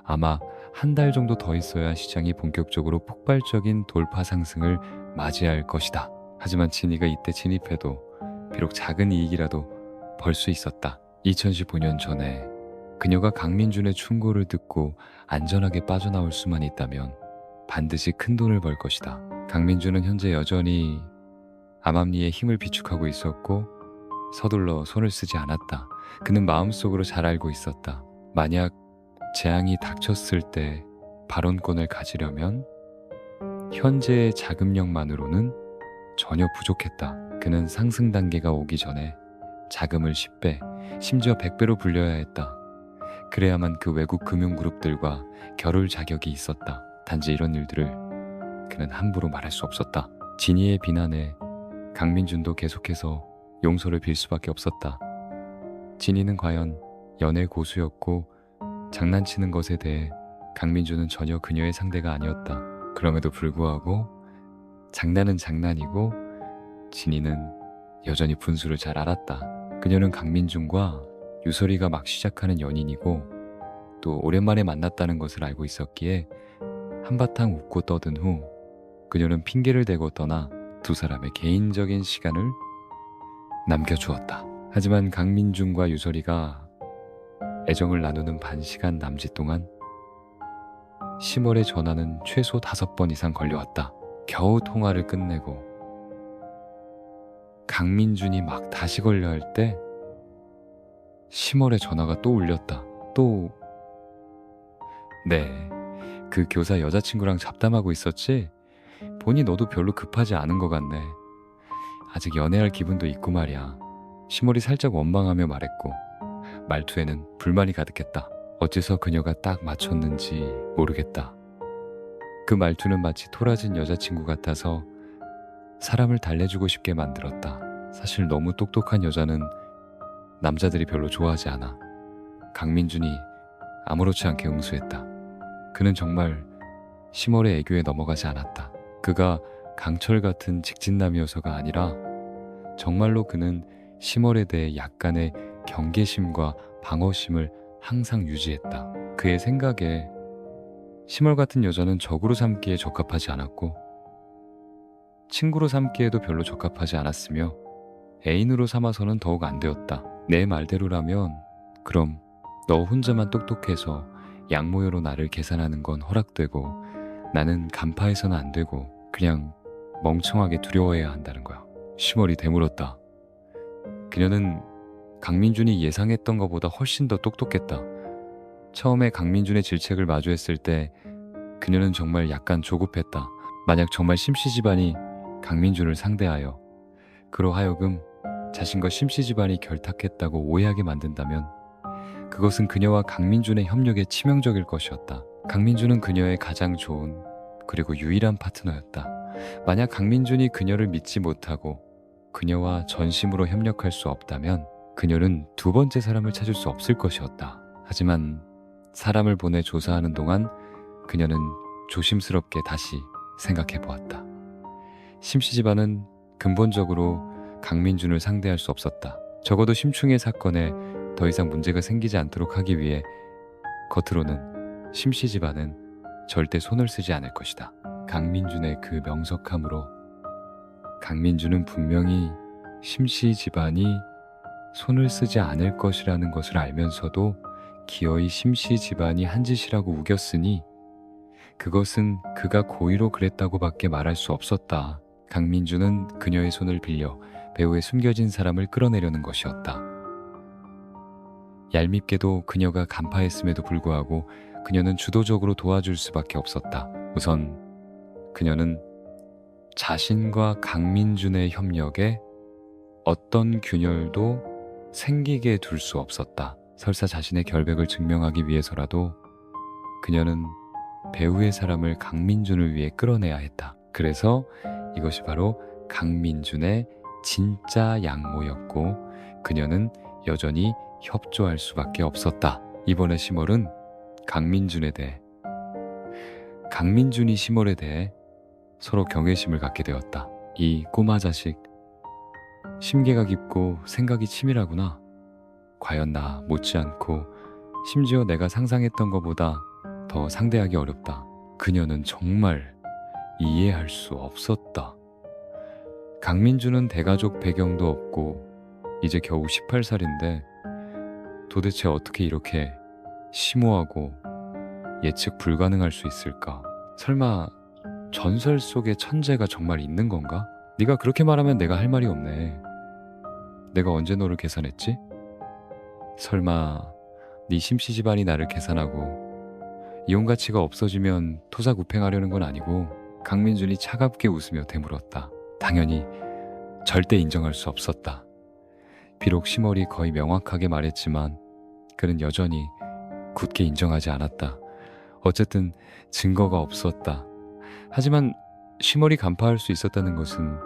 아마 한 달 정도 더 있어야 시장이 본격적으로 폭발적인 돌파 상승을 맞이할 것이다. 하지만 진이가 이때 진입해도 비록 작은 이익이라도 벌 수 있었다. 2015년 전에 그녀가 강민준의 충고를 듣고 안전하게 빠져나올 수만 있다면 반드시 큰 돈을 벌 것이다. 강민준은 현재 여전히 암암리에 힘을 비축하고 있었고 서둘러 손을 쓰지 않았다. 그는 마음속으로 잘 알고 있었다. 만약 재앙이 닥쳤을 때 발언권을 가지려면 현재의 자금력만으로는 전혀 부족했다. 그는 상승 단계가 오기 전에 자금을 10배, 심지어 100배로 불려야 했다. 그래야만 그 외국 금융그룹들과 겨룰 자격이 있었다. 단지 이런 일들을 그는 함부로 말할 수 없었다. 진이의 비난에 강민준도 계속해서 용서를 빌 수밖에 없었다. 진이는 과연 연애 고수였고 장난치는 것에 대해 강민준은 전혀 그녀의 상대가 아니었다. 그럼에도 불구하고 장난은 장난이고 진이는 여전히 분수를 잘 알았다. 그녀는 강민준과 유설이가 막 시작하는 연인이고 또 오랜만에 만났다는 것을 알고 있었기에 한바탕 웃고 떠든 후 그녀는 핑계를 대고 떠나 두 사람의 개인적인 시간을 남겨주었다. 하지만 강민준과 유설이가 애정을 나누는 반시간 남짓 동안 심월의 전화는 최소 5번 이상 걸려왔다. 겨우 통화를 끝내고 강민준이 막 다시 걸려 할 때 심월의 전화가 또 울렸다. 네, 그 교사 여자친구랑 잡담하고 있었지? 보니 너도 별로 급하지 않은 것 같네. 아직 연애할 기분도 있고 말이야. 심월이 살짝 원망하며 말했고 말투에는 불만이 가득했다. 어째서 그녀가 딱 맞췄는지 모르겠다. 그 말투는 마치 토라진 여자친구 같아서 사람을 달래주고 싶게 만들었다. 사실 너무 똑똑한 여자는 남자들이 별로 좋아하지 않아. 강민준이 아무렇지 않게 응수했다. 그는 정말 심월의 애교에 넘어가지 않았다. 그가 강철 같은 직진남이어서가 아니라 정말로 그는 심월에 대해 약간의 경계심과 방어심을 항상 유지했다. 그의 생각에 심월 같은 여자는 적으로 삼기에 적합하지 않았고 친구로 삼기에도 별로 적합하지 않았으며 애인으로 삼아서는 더욱 안 되었다. 내 말대로라면 그럼 너 혼자만 똑똑해서 양모여로 나를 계산하는 건 허락되고 나는 간파해서는 안 되고 그냥 멍청하게 두려워해야 한다는 거야. 심월이 되물었다. 그녀는 강민준이 예상했던 것보다 훨씬 더 똑똑했다. 처음에 강민준의 질책을 마주했을 때 그녀는 정말 약간 조급했다. 만약 정말 심씨 집안이 강민준을 상대하여 그로하여금 자신과 심씨 집안이 결탁했다고 오해하게 만든다면 그것은 그녀와 강민준의 협력에 치명적일 것이었다. 강민준은 그녀의 가장 좋은 그리고 유일한 파트너였다. 만약 강민준이 그녀를 믿지 못하고 그녀와 전심으로 협력할 수 없다면 그녀는 두 번째 사람을 찾을 수 없을 것이었다. 하지만 사람을 보내 조사하는 동안 그녀는 조심스럽게 다시 생각해 보았다. 심씨 집안은 근본적으로 강민준을 상대할 수 없었다. 적어도 심충의 사건에 더 이상 문제가 생기지 않도록 하기 위해 겉으로는 심씨 집안은 절대 손을 쓰지 않을 것이다. 강민준의 그 명석함으로 강민준은 분명히 심씨 집안이 손을 쓰지 않을 것이라는 것을 알면서도 기어이 심씨 집안이 한 짓이라고 우겼으니 그것은 그가 고의로 그랬다고밖에 말할 수 없었다. 강민준은 그녀의 손을 빌려 배우의 숨겨진 사람을 끌어내려는 것이었다. 얄밉게도 그녀가 간파했음에도 불구하고 그녀는 주도적으로 도와줄 수밖에 없었다. 우선 그녀는 자신과 강민준의 협력에 어떤 균열도 생기게 둘 수 없었다. 설사 자신의 결백을 증명하기 위해서라도 그녀는 배우의 사람을 강민준을 위해 끌어내야 했다. 그래서 이것이 바로 강민준의 진짜 양모였고 그녀는 여전히 협조할 수밖에 없었다. 이번에 심월은 강민준이 심월에 대해 서로 경외심을 갖게 되었다. 이 꼬마 자식 심계가 깊고 생각이 치밀하구나. 과연 나 못지않고 심지어 내가 상상했던 것보다 더 상대하기 어렵다. 그녀는 정말 이해할 수 없었다. 강민준은 대가족 배경도 없고 이제 겨우 18살인데 도대체 어떻게 이렇게 심오하고 예측 불가능할 수 있을까? 설마 전설 속의 천재가 정말 있는 건가? 네가 그렇게 말하면 내가 할 말이 없네. 내가 언제 너를 계산했지? 설마 네 심씨 집안이 나를 계산하고 이혼 가치가 없어지면 토사구팽하려는 건 아니고. 강민준이 차갑게 웃으며 되물었다. 당연히 절대 인정할 수 없었다. 비록 시멀이 거의 명확하게 말했지만 그는 여전히 굳게 인정하지 않았다. 어쨌든 증거가 없었다. 하지만 시멀이 간파할 수 있었다는 것은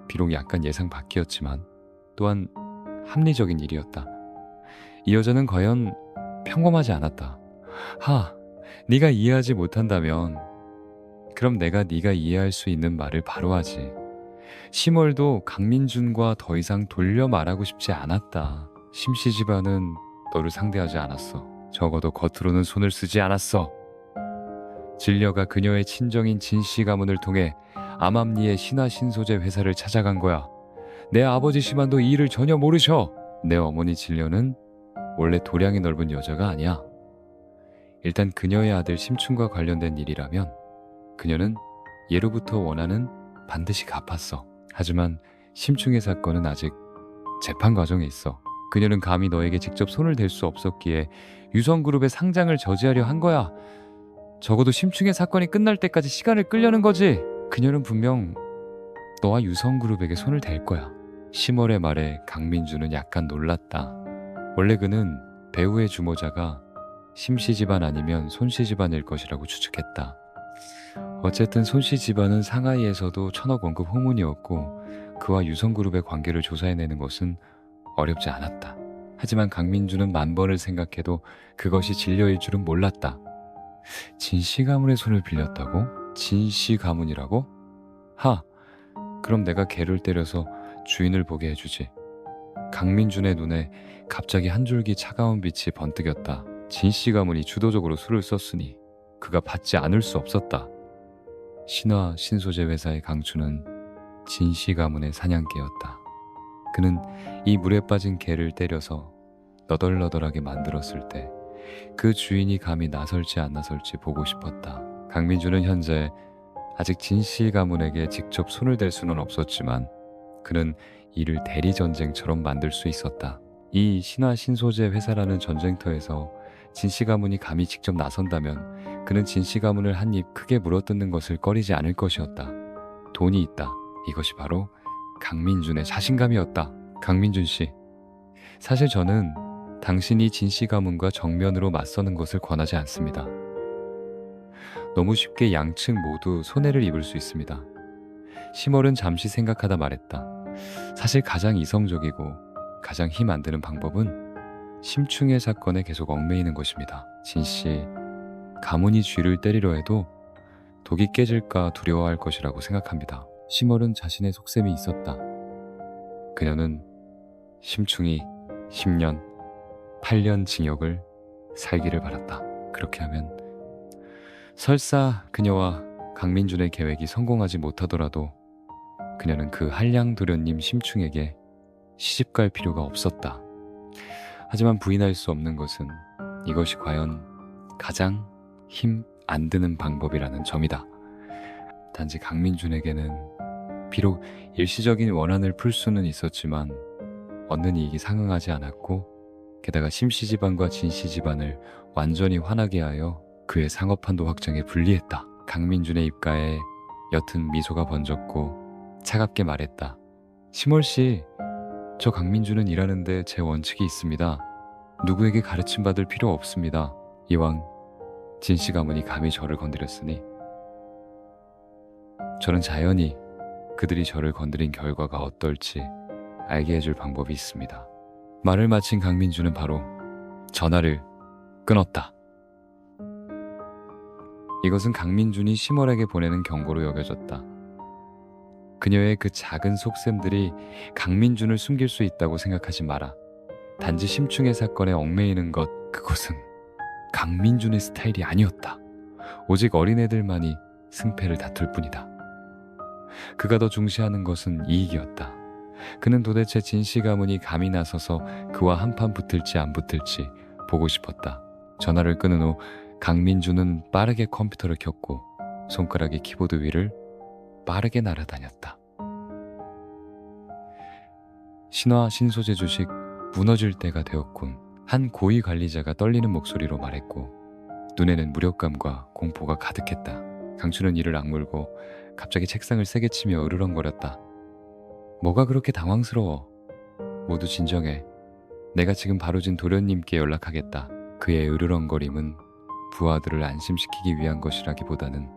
비록 약간 예상 밖이었지만 또한 합리적인 일이었다. 이 여자는 과연 평범하지 않았다. 네가 이해하지 못한다면 그럼 내가 네가 이해할 수 있는 말을 바로 하지. 시멀도 강민준과 더 이상 돌려 말하고 싶지 않았다. 심씨 집안은 너를 상대하지 않았어. 적어도 겉으로는 손을 쓰지 않았어. 진려가 그녀의 친정인 진씨 가문을 통해 암암리의 신화신소재 회사를 찾아간 거야. 내 아버지 심한도 이 일을 전혀 모르셔. 내 어머니 진려는 원래 도량이 넓은 여자가 아니야. 일단 그녀의 아들 심춘과 관련된 일이라면 그녀는 예로부터 원하는 반드시 갚았어. 하지만 심충의 사건은 아직 재판 과정에 있어. 그녀는 감히 너에게 직접 손을 댈 수 없었기에 유성그룹의 상장을 저지하려 한 거야. 적어도 심충의 사건이 끝날 때까지 시간을 끌려는 거지. 그녀는 분명 너와 유성그룹에게 손을 댈 거야. 시멀의 말에 강민주는 약간 놀랐다. 원래 그는 배우의 주모자가 심씨 집안 아니면 손씨 집안일 것이라고 추측했다. 어쨌든 손씨 집안은 상하이에서도 1,000억 원급 호문이었고 그와 유성그룹의 관계를 조사해내는 것은 어렵지 않았다. 하지만 강민주는 만 번을 생각해도 그것이 진려일 줄은 몰랐다. 진씨 가문의 손을 빌렸다고? 진씨 가문이라고? 그럼 내가 개를 때려서 주인을 보게 해주지. 강민준의 눈에 갑자기 한 줄기 차가운 빛이 번뜩였다. 진씨 가문이 주도적으로 수를 썼으니 그가 받지 않을 수 없었다. 신화 신소재 회사의 강추는 진씨 가문의 사냥개였다. 그는 이 물에 빠진 개를 때려서 너덜너덜하게 만들었을 때 그 주인이 감히 나설지 안 나설지 보고 싶었다. 강민주는 현재 아직 진씨 가문에게 직접 손을 댈 수는 없었지만 그는 이를 대리전쟁처럼 만들 수 있었다. 이 신화 신소재 회사라는 전쟁터에서 진씨 가문이 감히 직접 나선다면 그는 진씨 가문을 한 입 크게 물어뜯는 것을 꺼리지 않을 것이었다. 돈이 있다. 이것이 바로 강민준의 자신감이었다. 강민준 씨, 사실 저는 당신이 진씨 가문과 정면으로 맞서는 것을 권하지 않습니다. 너무 쉽게 양측 모두 손해를 입을 수 있습니다. 시멀은 잠시 생각하다 말했다. 사실 가장 이성적이고 가장 힘 안 드는 방법은 심충의 사건에 계속 얽매이는 것입니다. 진씨, 가문이 쥐를 때리려 해도 독이 깨질까 두려워할 것이라고 생각합니다. 시멀은 자신의 속셈이 있었다. 그녀는 심충이 10년, 8년 징역을 살기를 바랐다. 그렇게 하면 설사 그녀와 강민준의 계획이 성공하지 못하더라도 그녀는 그 한량도련님 심충에게 시집갈 필요가 없었다. 하지만 부인할 수 없는 것은 이것이 과연 가장 힘 안 드는 방법이라는 점이다. 단지 강민준에게는 비록 일시적인 원한을 풀 수는 있었지만 얻는 이익이 상응하지 않았고 게다가 심씨 집안과 진씨 집안을 완전히 화나게 하여 그의 상업한도 확장에 불리했다. 강민준의 입가에 옅은 미소가 번졌고 차갑게 말했다. 시멀씨, 저 강민준은 일하는데 제 원칙이 있습니다. 누구에게 가르침받을 필요 없습니다. 이왕 진씨 가문이 감히 저를 건드렸으니 저는 자연히 그들이 저를 건드린 결과가 어떨지 알게 해줄 방법이 있습니다. 말을 마친 강민준은 바로 전화를 끊었다. 이것은 강민준이 시멀에게 보내는 경고로 여겨졌다. 그녀의 그 작은 속셈들이 강민준을 숨길 수 있다고 생각하지 마라. 단지 심충의 사건에 얽매이는 것, 그것은 강민준의 스타일이 아니었다. 오직 어린애들만이 승패를 다툴 뿐이다. 그가 더 중시하는 것은 이익이었다. 그는 도대체 진씨 가문이 감히 나서서 그와 한판 붙을지 안 붙을지 보고 싶었다. 전화를 끊은 후 강민준은 빠르게 컴퓨터를 켰고 손가락이 키보드 위를 빠르게 날아다녔다. 신화 신소재 주식 무너질 때가 되었군. 한 고위 관리자가 떨리는 목소리로 말했고 눈에는 무력감과 공포가 가득했다. 강춘은 이를 악물고 갑자기 책상을 세게 치며 으르렁거렸다. 뭐가 그렇게 당황스러워? 모두 진정해. 내가 지금 바로 진 도련님께 연락하겠다. 그의 으르렁거림은 부하들을 안심시키기 위한 것이라기보다는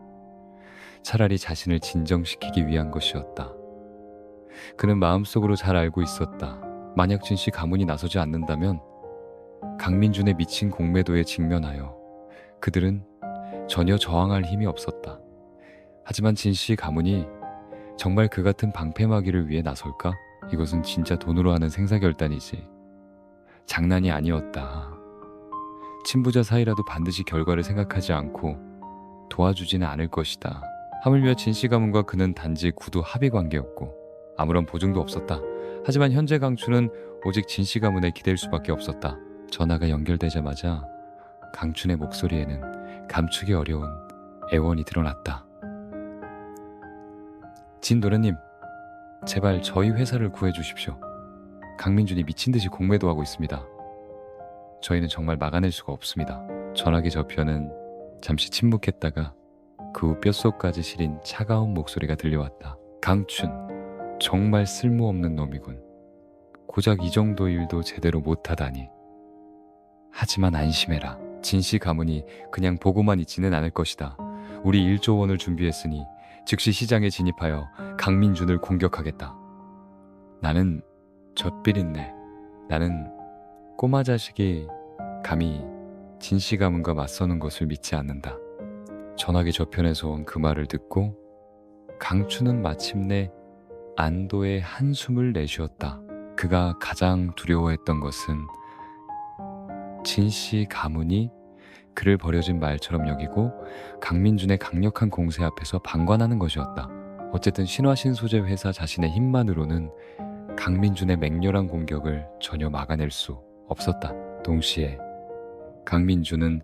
차라리 자신을 진정시키기 위한 것이었다. 그는 마음속으로 잘 알고 있었다. 만약 진씨 가문이 나서지 않는다면 강민준의 미친 공매도에 직면하여 그들은 전혀 저항할 힘이 없었다. 하지만 진씨 가문이 정말 그 같은 방패막이를 위해 나설까? 이것은 진짜 돈으로 하는 생사결단이지. 장난이 아니었다. 친부자 사이라도 반드시 결과를 생각하지 않고 도와주지는 않을 것이다. 하물며 진씨 가문과 그는 단지 구두 합의 관계였고 아무런 보증도 없었다. 하지만 현재 강춘은 오직 진씨 가문에 기댈 수밖에 없었다. 전화가 연결되자마자 강춘의 목소리에는 감추기 어려운 애원이 드러났다. 진 도련님, 제발 저희 회사를 구해주십시오. 강민준이 미친듯이 공매도하고 있습니다. 저희는 정말 막아낼 수가 없습니다. 전화기 저편은 잠시 침묵했다가 그 후 뼛속까지 시린 차가운 목소리가 들려왔다. 강춘, 정말 쓸모없는 놈이군. 고작 이 정도 일도 제대로 못하다니. 하지만 안심해라. 진씨 가문이 그냥 보고만 있지는 않을 것이다. 우리 1조 원을 준비했으니 즉시 시장에 진입하여 강민준을 공격하겠다. 나는 젖비린내. 나는 꼬마 자식이 감히 진씨 가문과 맞서는 것을 믿지 않는다. 전화기 저편에서 온 그 말을 듣고 강춘은 마침내 안도의 한숨을 내쉬었다. 그가 가장 두려워했던 것은 진씨 가문이 그를 버려진 말처럼 여기고 강민준의 강력한 공세 앞에서 방관하는 것이었다. 어쨌든 신화신소재 회사 자신의 힘만으로는 강민준의 맹렬한 공격을 전혀 막아낼 수 없었다. 동시에 강민준은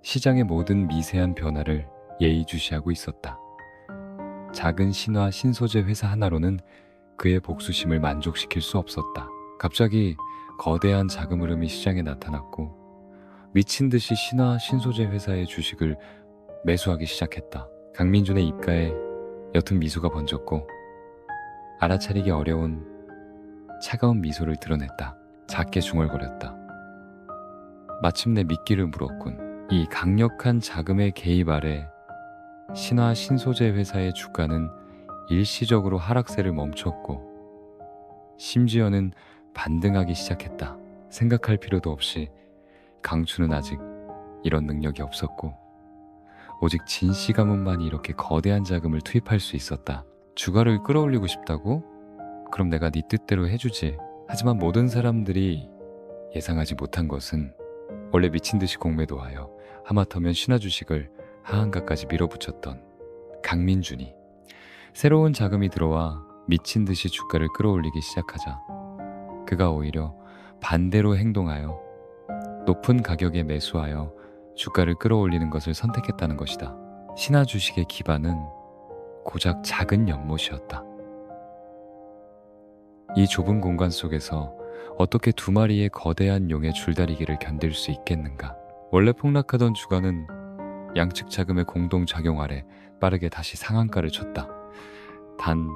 시장의 모든 미세한 변화를 예의주시하고 있었다. 작은 신화 신소재 회사 하나로는 그의 복수심을 만족시킬 수 없었다. 갑자기 거대한 자금 흐름이 시장에 나타났고 미친 듯이 신화 신소재 회사의 주식을 매수하기 시작했다. 강민준의 입가에 옅은 미소가 번졌고 알아차리기 어려운 차가운 미소를 드러냈다. 작게 중얼거렸다. 마침내 미끼를 물었군. 이 강력한 자금의 개입 아래 신화 신소재 회사의 주가는 일시적으로 하락세를 멈췄고 심지어는 반등하기 시작했다. 생각할 필요도 없이 강춘은 아직 이런 능력이 없었고 오직 진씨 가문만이 이렇게 거대한 자금을 투입할 수 있었다. 주가를 끌어올리고 싶다고? 그럼 내가 네 뜻대로 해주지. 하지만 모든 사람들이 예상하지 못한 것은 원래 미친듯이 공매도하여 하마터면 신화 주식을 하한가까지 밀어붙였던 강민준이 새로운 자금이 들어와 미친듯이 주가를 끌어올리기 시작하자 그가 오히려 반대로 행동하여 높은 가격에 매수하여 주가를 끌어올리는 것을 선택했다는 것이다. 신화 주식의 기반은 고작 작은 연못이었다. 이 좁은 공간 속에서 어떻게 두 마리의 거대한 용의 줄다리기를 견딜 수 있겠는가? 원래 폭락하던 주가는 양측 자금의 공동작용 아래 빠르게 다시 상한가를 쳤다. 단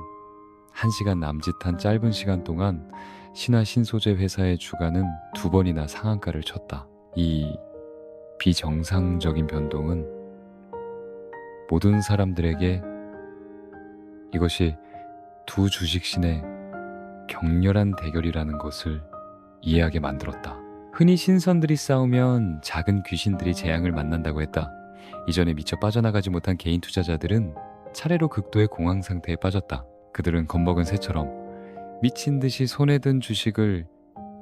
1시간 남짓한 짧은 시간 동안 신화 신소재 회사의 주가는 2번이나 상한가를 쳤다. 이 비정상적인 변동은 모든 사람들에게 이것이 두 주식신의 격렬한 대결이라는 것을 이해하게 만들었다. 흔히 신선들이 싸우면 작은 귀신들이 재앙을 만난다고 했다. 이전에 미처 빠져나가지 못한 개인 투자자들은 차례로 극도의 공황 상태에 빠졌다. 그들은 겁먹은 새처럼 미친 듯이 손에 든 주식을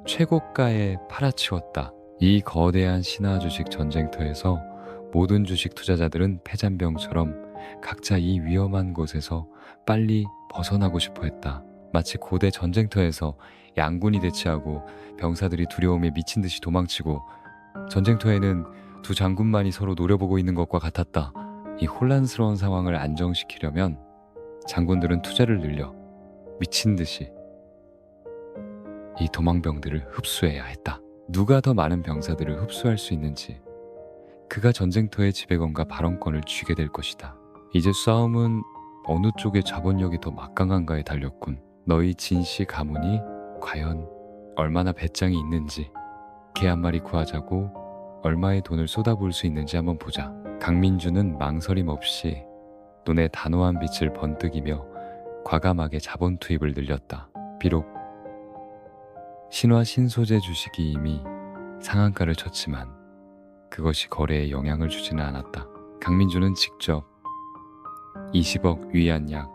최고가에 팔아치웠다. 이 거대한 신화 주식 전쟁터에서 모든 주식 투자자들은 패잔병처럼 각자 이 위험한 곳에서 빨리 벗어나고 싶어 했다. 마치 고대 전쟁터에서 양군이 대치하고 병사들이 두려움에 미친 듯이 도망치고 전쟁터에는 두 장군만이 서로 노려보고 있는 것과 같았다. 이 혼란스러운 상황을 안정시키려면 장군들은 투자를 늘려 미친 듯이 이 도망병들을 흡수해야 했다. 누가 더 많은 병사들을 흡수할 수 있는지, 그가 전쟁터의 지배권과 발언권을 쥐게 될 것이다. 이제 싸움은 어느 쪽의 자본력이 더 막강한가에 달렸군. 너희 진씨 가문이 과연 얼마나 배짱이 있는지, 개 한 마리 구하자고 얼마의 돈을 쏟아부을 수 있는지 한번 보자. 강민주는 망설임 없이 눈에 단호한 빛을 번뜩이며 과감하게 자본 투입을 늘렸다. 비록 신화 신소재 주식이 이미 상한가를 쳤지만 그것이 거래에 영향을 주지는 않았다. 강민주는 직접 20억 위안 약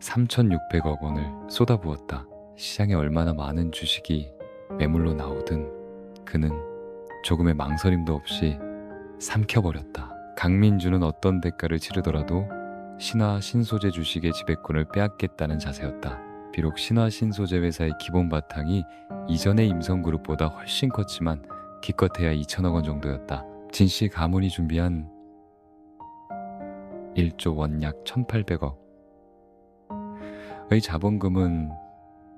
3,600억 원을 쏟아부었다. 시장에 얼마나 많은 주식이 매물로 나오든 그는 조금의 망설임도 없이 삼켜버렸다. 강민주는 어떤 대가를 치르더라도 신화 신소재 주식의 지배권을 빼앗겠다는 자세였다. 비록 신화 신소재 회사의 기본 바탕이 이전의 임성그룹보다 훨씬 컸지만 기껏해야 2천억 원 정도였다. 진씨 가문이 준비한 1조 원 약 1,800억의 자본금은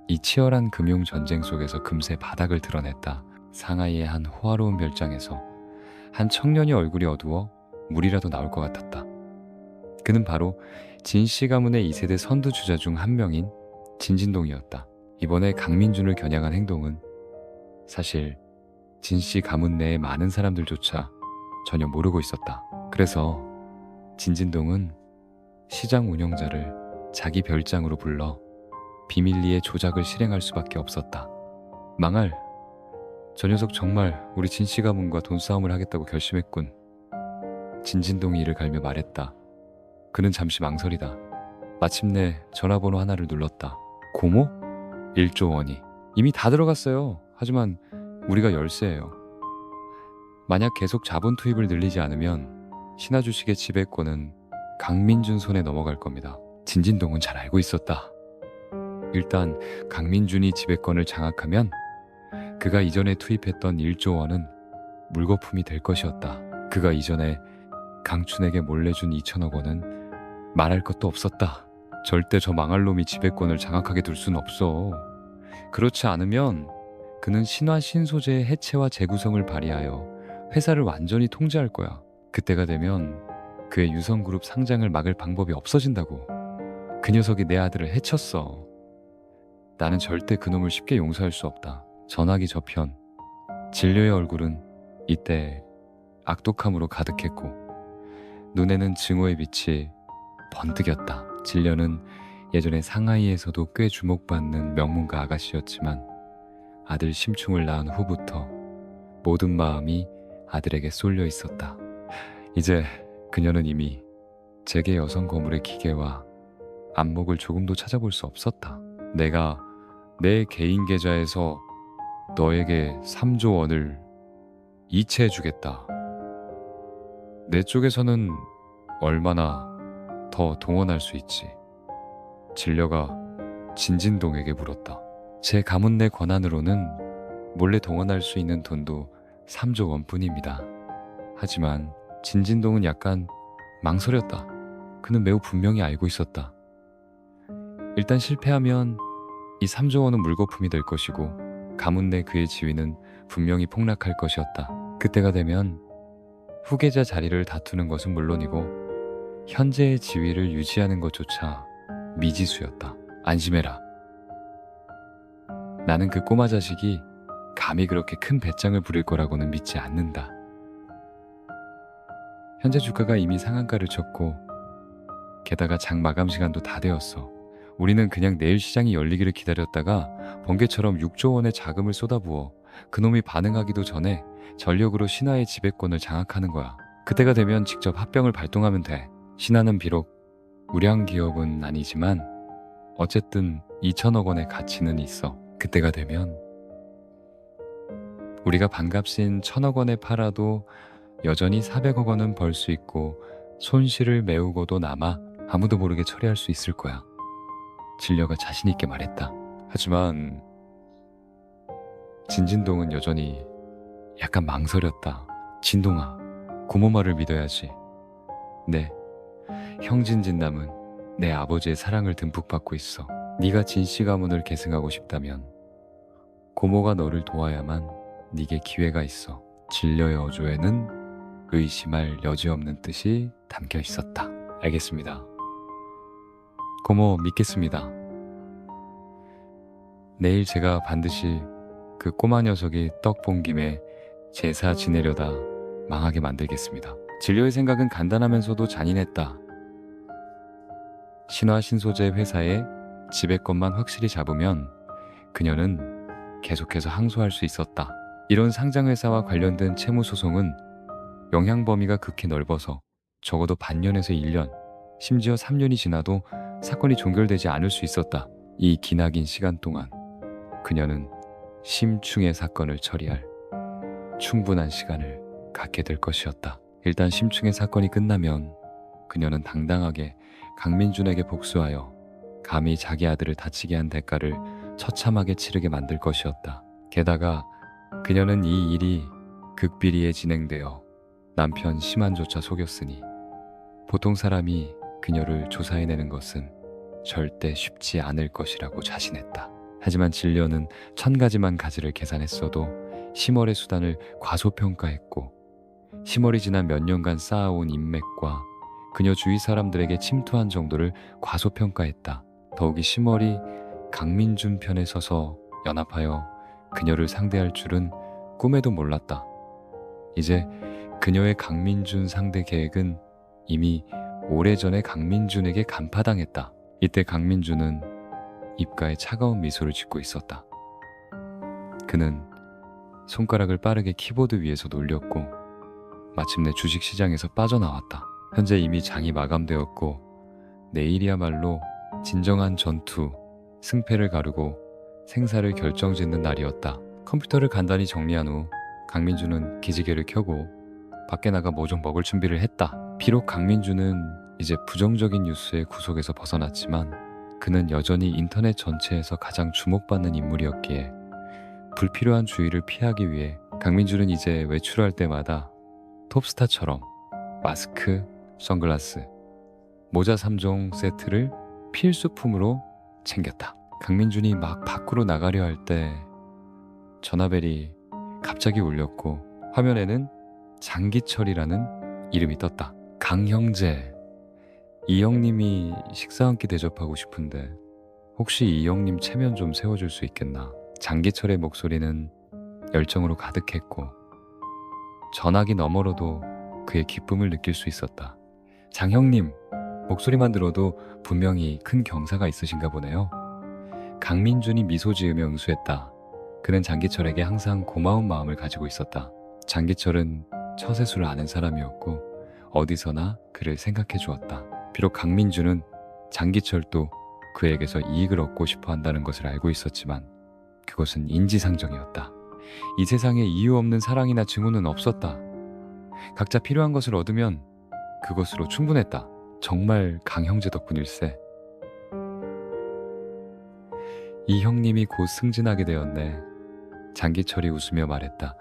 이 치열한 금융 전쟁 속에서 금세 바닥을 드러냈다. 상하이의 한 호화로운 별장에서 한 청년이 얼굴이 어두워 물이라도 나올 것 같았다. 그는 바로 진씨 가문의 2세대 선두주자 중 한 명인 진진동이었다. 이번에 강민준을 겨냥한 행동은 사실 진씨 가문 내의 많은 사람들조차 전혀 모르고 있었다. 그래서 진진동은 시장 운영자를 자기 별장으로 불러 비밀리에 조작을 실행할 수밖에 없었다. 망할, 저 녀석 정말 우리 진씨 가문과 돈싸움을 하겠다고 결심했군. 진진동이 이를 갈며 말했다. 그는 잠시 망설이다. 마침내 전화번호 하나를 눌렀다. 고모? 1조 원이. 이미 다 들어갔어요. 하지만 우리가 열세예요. 만약 계속 자본 투입을 늘리지 않으면 신화 주식의 지배권은 강민준 손에 넘어갈 겁니다. 진진동은 잘 알고 있었다. 일단 강민준이 지배권을 장악하면 그가 이전에 투입했던 1조 원은 물거품이 될 것이었다. 그가 이전에 강춘에게 몰래 준 2천억 원은 말할 것도 없었다. 절대 저 망할 놈이 지배권을 장악하게 둘 순 없어. 그렇지 않으면 그는 신화 신소재의 해체와 재구성을 발휘하여 회사를 완전히 통제할 거야. 그때가 되면 그의 유성그룹 상장을 막을 방법이 없어진다고. 그 녀석이 내 아들을 해쳤어. 나는 절대 그놈을 쉽게 용서할 수 없다. 전화기 저편, 진료의 얼굴은 이때 악독함으로 가득했고 눈에는 증오의 빛이 번뜩였다. 진료는 예전에 상하이에서도 꽤 주목받는 명문가 아가씨였지만 아들 심충을 낳은 후부터 모든 마음이 아들에게 쏠려 있었다. 이제 그녀는 이미 재계 여성 거물의 기계와 안목을 조금도 찾아볼 수 없었다. 내가 내 개인 계좌에서 너에게 3조 원을 이체해주겠다. 내 쪽에서는 얼마나 더 동원할 수 있지? 진려가 진진동에게 물었다. 제 가문 내 권한으로는 몰래 동원할 수 있는 돈도 3조 원뿐입니다. 하지만 진진동은 약간 망설였다. 그는 매우 분명히 알고 있었다. 일단 실패하면 이 3조 원은 물거품이 될 것이고 가문 내 그의 지위는 분명히 폭락할 것이었다. 그때가 되면 후계자 자리를 다투는 것은 물론이고 현재의 지위를 유지하는 것조차 미지수였다. 안심해라. 나는 그 꼬마 자식이 감히 그렇게 큰 배짱을 부릴 거라고는 믿지 않는다. 현재 주가가 이미 상한가를 쳤고 게다가 장 마감 시간도 다 되었어. 우리는 그냥 내일 시장이 열리기를 기다렸다가 번개처럼 6조 원의 자금을 쏟아부어 그놈이 반응하기도 전에 전력으로 신화의 지배권을 장악하는 거야. 그때가 되면 직접 합병을 발동하면 돼. 신화는 비록 우량 기업은 아니지만 어쨌든 2천억 원의 가치는 있어. 그때가 되면 우리가 반값인 1,000억 원에 팔아도 여전히 400억 원은 벌 수 있고 손실을 메우고도 남아 아무도 모르게 처리할 수 있을 거야. 진려가 자신 있게 말했다. 하지만 진진동은 여전히 약간 망설였다. 진동아, 고모 말을 믿어야지. 네, 형 진진남은 내 아버지의 사랑을 듬뿍 받고 있어. 네가 진씨 가문을 계승하고 싶다면 고모가 너를 도와야만 네게 기회가 있어. 진료의 어조에는 의심할 여지 없는 뜻이 담겨 있었다. 알겠습니다. 고모 믿겠습니다. 내일 제가 반드시 그 꼬마 녀석이 떡 본 김에 제사 지내려다 망하게 만들겠습니다. 진료의 생각은 간단하면서도 잔인했다. 신화신소재 회사에 지배권만 확실히 잡으면 그녀는 계속해서 항소할 수 있었다. 이런 상장회사와 관련된 채무소송은 영향 범위가 극히 넓어서 적어도 반년에서 1년, 심지어 3년이 지나도 사건이 종결되지 않을 수 있었다. 이 기나긴 시간 동안 그녀는 심충의 사건을 처리할 충분한 시간을 갖게 될 것이었다. 일단 심충의 사건이 끝나면 그녀는 당당하게 강민준에게 복수하여 감히 자기 아들을 다치게 한 대가를 처참하게 치르게 만들 것이었다. 게다가 그녀는 이 일이 극비리에 진행되어 남편 심한조차 속였으니 보통 사람이 그녀를 조사해내는 것은 절대 쉽지 않을 것이라고 자신했다. 하지만 진료는 1000가지만 가지를 계산했어도 심월의 수단을 과소평가했고 심월이 지난 몇 년간 쌓아온 인맥과 그녀 주위 사람들에게 침투한 정도를 과소평가했다. 더욱이 심월이 강민준 편에 서서 연합하여 그녀를 상대할 줄은 꿈에도 몰랐다. 이제 그녀의 강민준 상대 계획은 이미 오래전에 강민준에게 간파당했다. 이때 강민준은 입가에 차가운 미소를 짓고 있었다. 그는 손가락을 빠르게 키보드 위에서 놀렸고 마침내 주식시장에서 빠져나왔다. 현재 이미 장이 마감되었고 내일이야말로 진정한 전투, 승패를 가르고 생사를 결정짓는 날이었다. 컴퓨터를 간단히 정리한 후 강민준은 기지개를 켜고 밖에 나가 뭐 좀 먹을 준비를 했다. 비록 강민준은 이제 부정적인 뉴스의 구속에서 벗어났지만 그는 여전히 인터넷 전체에서 가장 주목받는 인물이었기에 불필요한 주의를 피하기 위해 강민준은 이제 외출할 때마다 톱스타처럼 마스크, 선글라스, 모자 3종 세트를 필수품으로 챙겼다. 강민준이 막 밖으로 나가려 할 때 전화벨이 갑자기 울렸고 화면에는 장기철이라는 이름이 떴다. 강형제, 이 형님이 식사 한 끼 대접하고 싶은데 혹시 이 형님 체면 좀 세워줄 수 있겠나. 장기철의 목소리는 열정으로 가득했고 전화기 너머로도 그의 기쁨을 느낄 수 있었다. 장형님, 목소리만 들어도 분명히 큰 경사가 있으신가 보네요. 강민준이 미소 지으며 응수했다. 그는 장기철에게 항상 고마운 마음을 가지고 있었다. 장기철은 처세술을 아는 사람이었고 어디서나 그를 생각해 주었다. 비록 강민준은 장기철도 그에게서 이익을 얻고 싶어 한다는 것을 알고 있었지만 그것은 인지상정이었다. 이 세상에 이유 없는 사랑이나 증오는 없었다. 각자 필요한 것을 얻으면 그것으로 충분했다. 정말 강형제 덕분일세. 이 형님이 곧 승진하게 되었네. 장기철이 웃으며 말했다.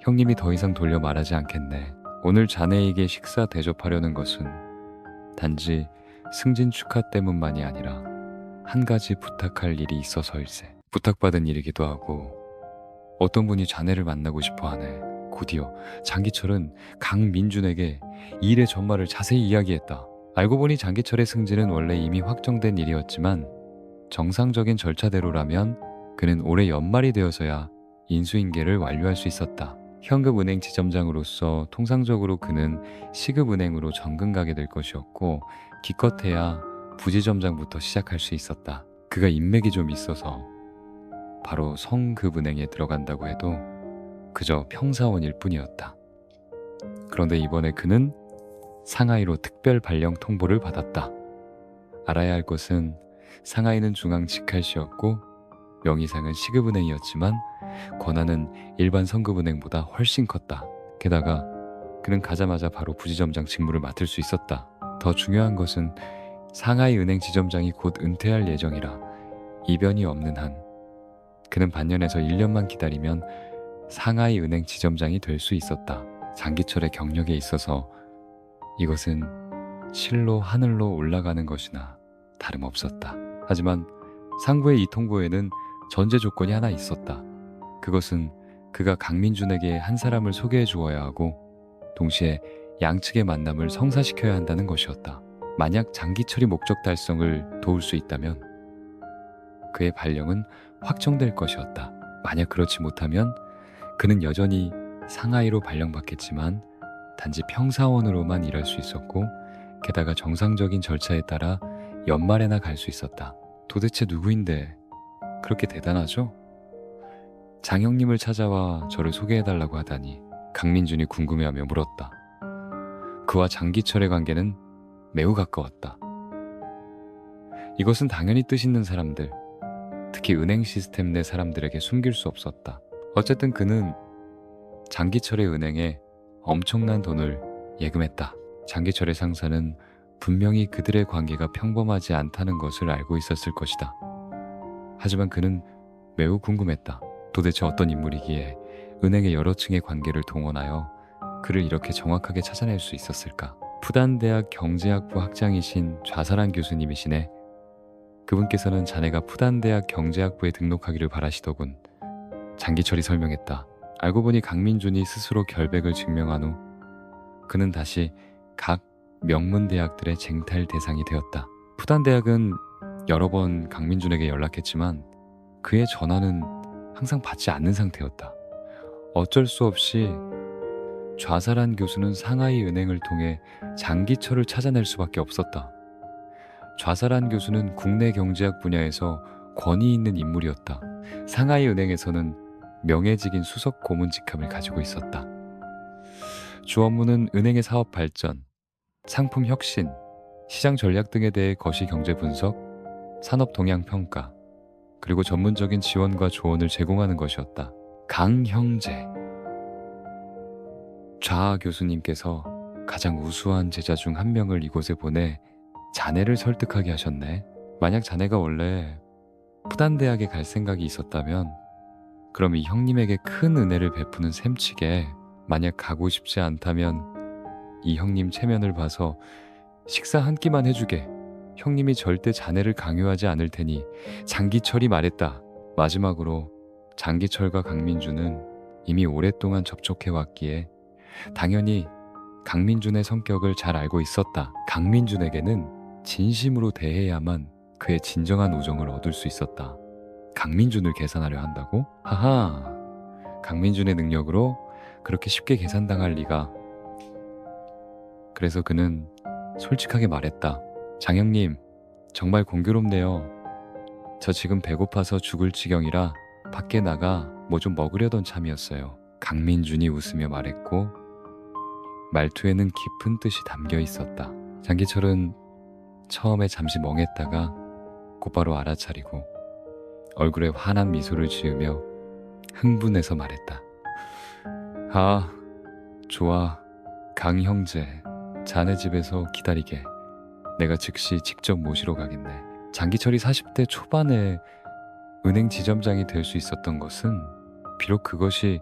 형님이 더 이상 돌려 말하지 않겠네. 오늘 자네에게 식사 대접하려는 것은 단지 승진 축하 때문만이 아니라 한 가지 부탁할 일이 있어서일세. 부탁받은 일이기도 하고 어떤 분이 자네를 만나고 싶어 하네. 곧이어 장기철은 강민준에게 일의 전말을 자세히 이야기했다. 알고 보니 장기철의 승진은 원래 이미 확정된 일이었지만 정상적인 절차대로라면 그는 올해 연말이 되어서야 인수인계를 완료할 수 있었다. 현금은행 지점장으로서 통상적으로 그는 시급은행으로 정근 가게 될 것이었고 기껏해야 부지점장부터 시작할 수 있었다. 그가 인맥이 좀 있어서 바로 성급은행에 들어간다고 해도 그저 평사원일 뿐이었다. 그런데 이번에 그는 상하이로 특별 발령 통보를 받았다. 알아야 할 것은 상하이는 중앙 직할시였고 명의상은 시급은행이었지만 권한은 일반 성급은행보다 훨씬 컸다. 게다가 그는 가자마자 바로 부지점장 직무를 맡을 수 있었다. 더 중요한 것은 상하이 은행 지점장이 곧 은퇴할 예정이라 이변이 없는 한 그는 반년에서 1년만 기다리면 상하이 은행 지점장이 될 수 있었다. 장기철의 경력에 있어서 이것은 실로 하늘로 올라가는 것이나 다름없었다. 하지만 상부의 이 통보에는 전제 조건이 하나 있었다. 그것은 그가 강민준에게 한 사람을 소개해 주어야 하고 동시에 양측의 만남을 성사시켜야 한다는 것이었다. 만약 장기철이 목적 달성을 도울 수 있다면 그의 발령은 확정될 것이었다. 만약 그렇지 못하면 그는 여전히 상하이로 발령받겠지만 단지 평사원으로만 일할 수 있었고 게다가 정상적인 절차에 따라 연말에나 갈 수 있었다. 도대체 누구인데 그렇게 대단하죠? 장형님을 찾아와 저를 소개해달라고 하다니 강민준이 궁금해하며 물었다. 그와 장기철의 관계는 매우 가까웠다. 이것은 당연히 뜻 있는 사람들, 특히 은행 시스템 내 사람들에게 숨길 수 없었다. 어쨌든 그는 장기철의 은행에 엄청난 돈을 예금했다. 장기철의 상사는 분명히 그들의 관계가 평범하지 않다는 것을 알고 있었을 것이다. 하지만 그는 매우 궁금했다. 도대체 어떤 인물이기에 은행의 여러 층의 관계를 동원하여 그를 이렇게 정확하게 찾아낼 수 있었을까? 푸단대학 경제학부 학장이신 좌사란 교수님이시네. 그분께서는 자네가 푸단대학 경제학부에 등록하기를 바라시더군. 장기철이 설명했다. 알고 보니 강민준이 스스로 결백을 증명한 후 그는 다시 각 명문대학들의 쟁탈 대상이 되었다. 푸단대학은 여러 번 강민준에게 연락했지만 그의 전화는 항상 받지 않는 상태였다. 어쩔 수 없이 좌사란 교수는 상하이 은행을 통해 장기철을 찾아낼 수밖에 없었다. 좌사란 교수는 국내 경제학 분야에서 권위 있는 인물이었다. 상하이 은행에서는 명예직인 수석 고문직함을 가지고 있었다. 주 업무는 은행의 사업 발전, 상품 혁신, 시장 전략 등에 대해 거시 경제 분석, 산업 동향 평가, 그리고 전문적인 지원과 조언을 제공하는 것이었다. 강형재. 좌 교수님께서 가장 우수한 제자 중 한 명을 이곳에 보내 자네를 설득하게 하셨네. 만약 자네가 원래 푸단대학에 갈 생각이 있었다면 그럼 이 형님에게 큰 은혜를 베푸는 셈치게, 만약 가고 싶지 않다면 이 형님 체면을 봐서 식사 한 끼만 해주게. 형님이 절대 자네를 강요하지 않을 테니. 장기철이 말했다. 마지막으로 장기철과 강민준은 이미 오랫동안 접촉해왔기에 당연히 강민준의 성격을 잘 알고 있었다. 강민준에게는 진심으로 대해야만 그의 진정한 우정을 얻을 수 있었다. 강민준을 계산하려 한다고? 하하, 강민준의 능력으로 그렇게 쉽게 계산당할 리가. 그래서 그는 솔직하게 말했다. 장형님, 정말 공교롭네요. 저 지금 배고파서 죽을 지경이라 밖에 나가 뭐 좀 먹으려던 참이었어요. 강민준이 웃으며 말했고 말투에는 깊은 뜻이 담겨 있었다. 장기철은 처음에 잠시 멍했다가 곧바로 알아차리고 얼굴에 환한 미소를 지으며 흥분해서 말했다. 아, 좋아. 강형제, 자네 집에서 기다리게. 내가 즉시 직접 모시러 가겠네. 장기철이 40대 초반에 은행 지점장이 될 수 있었던 것은 비록 그것이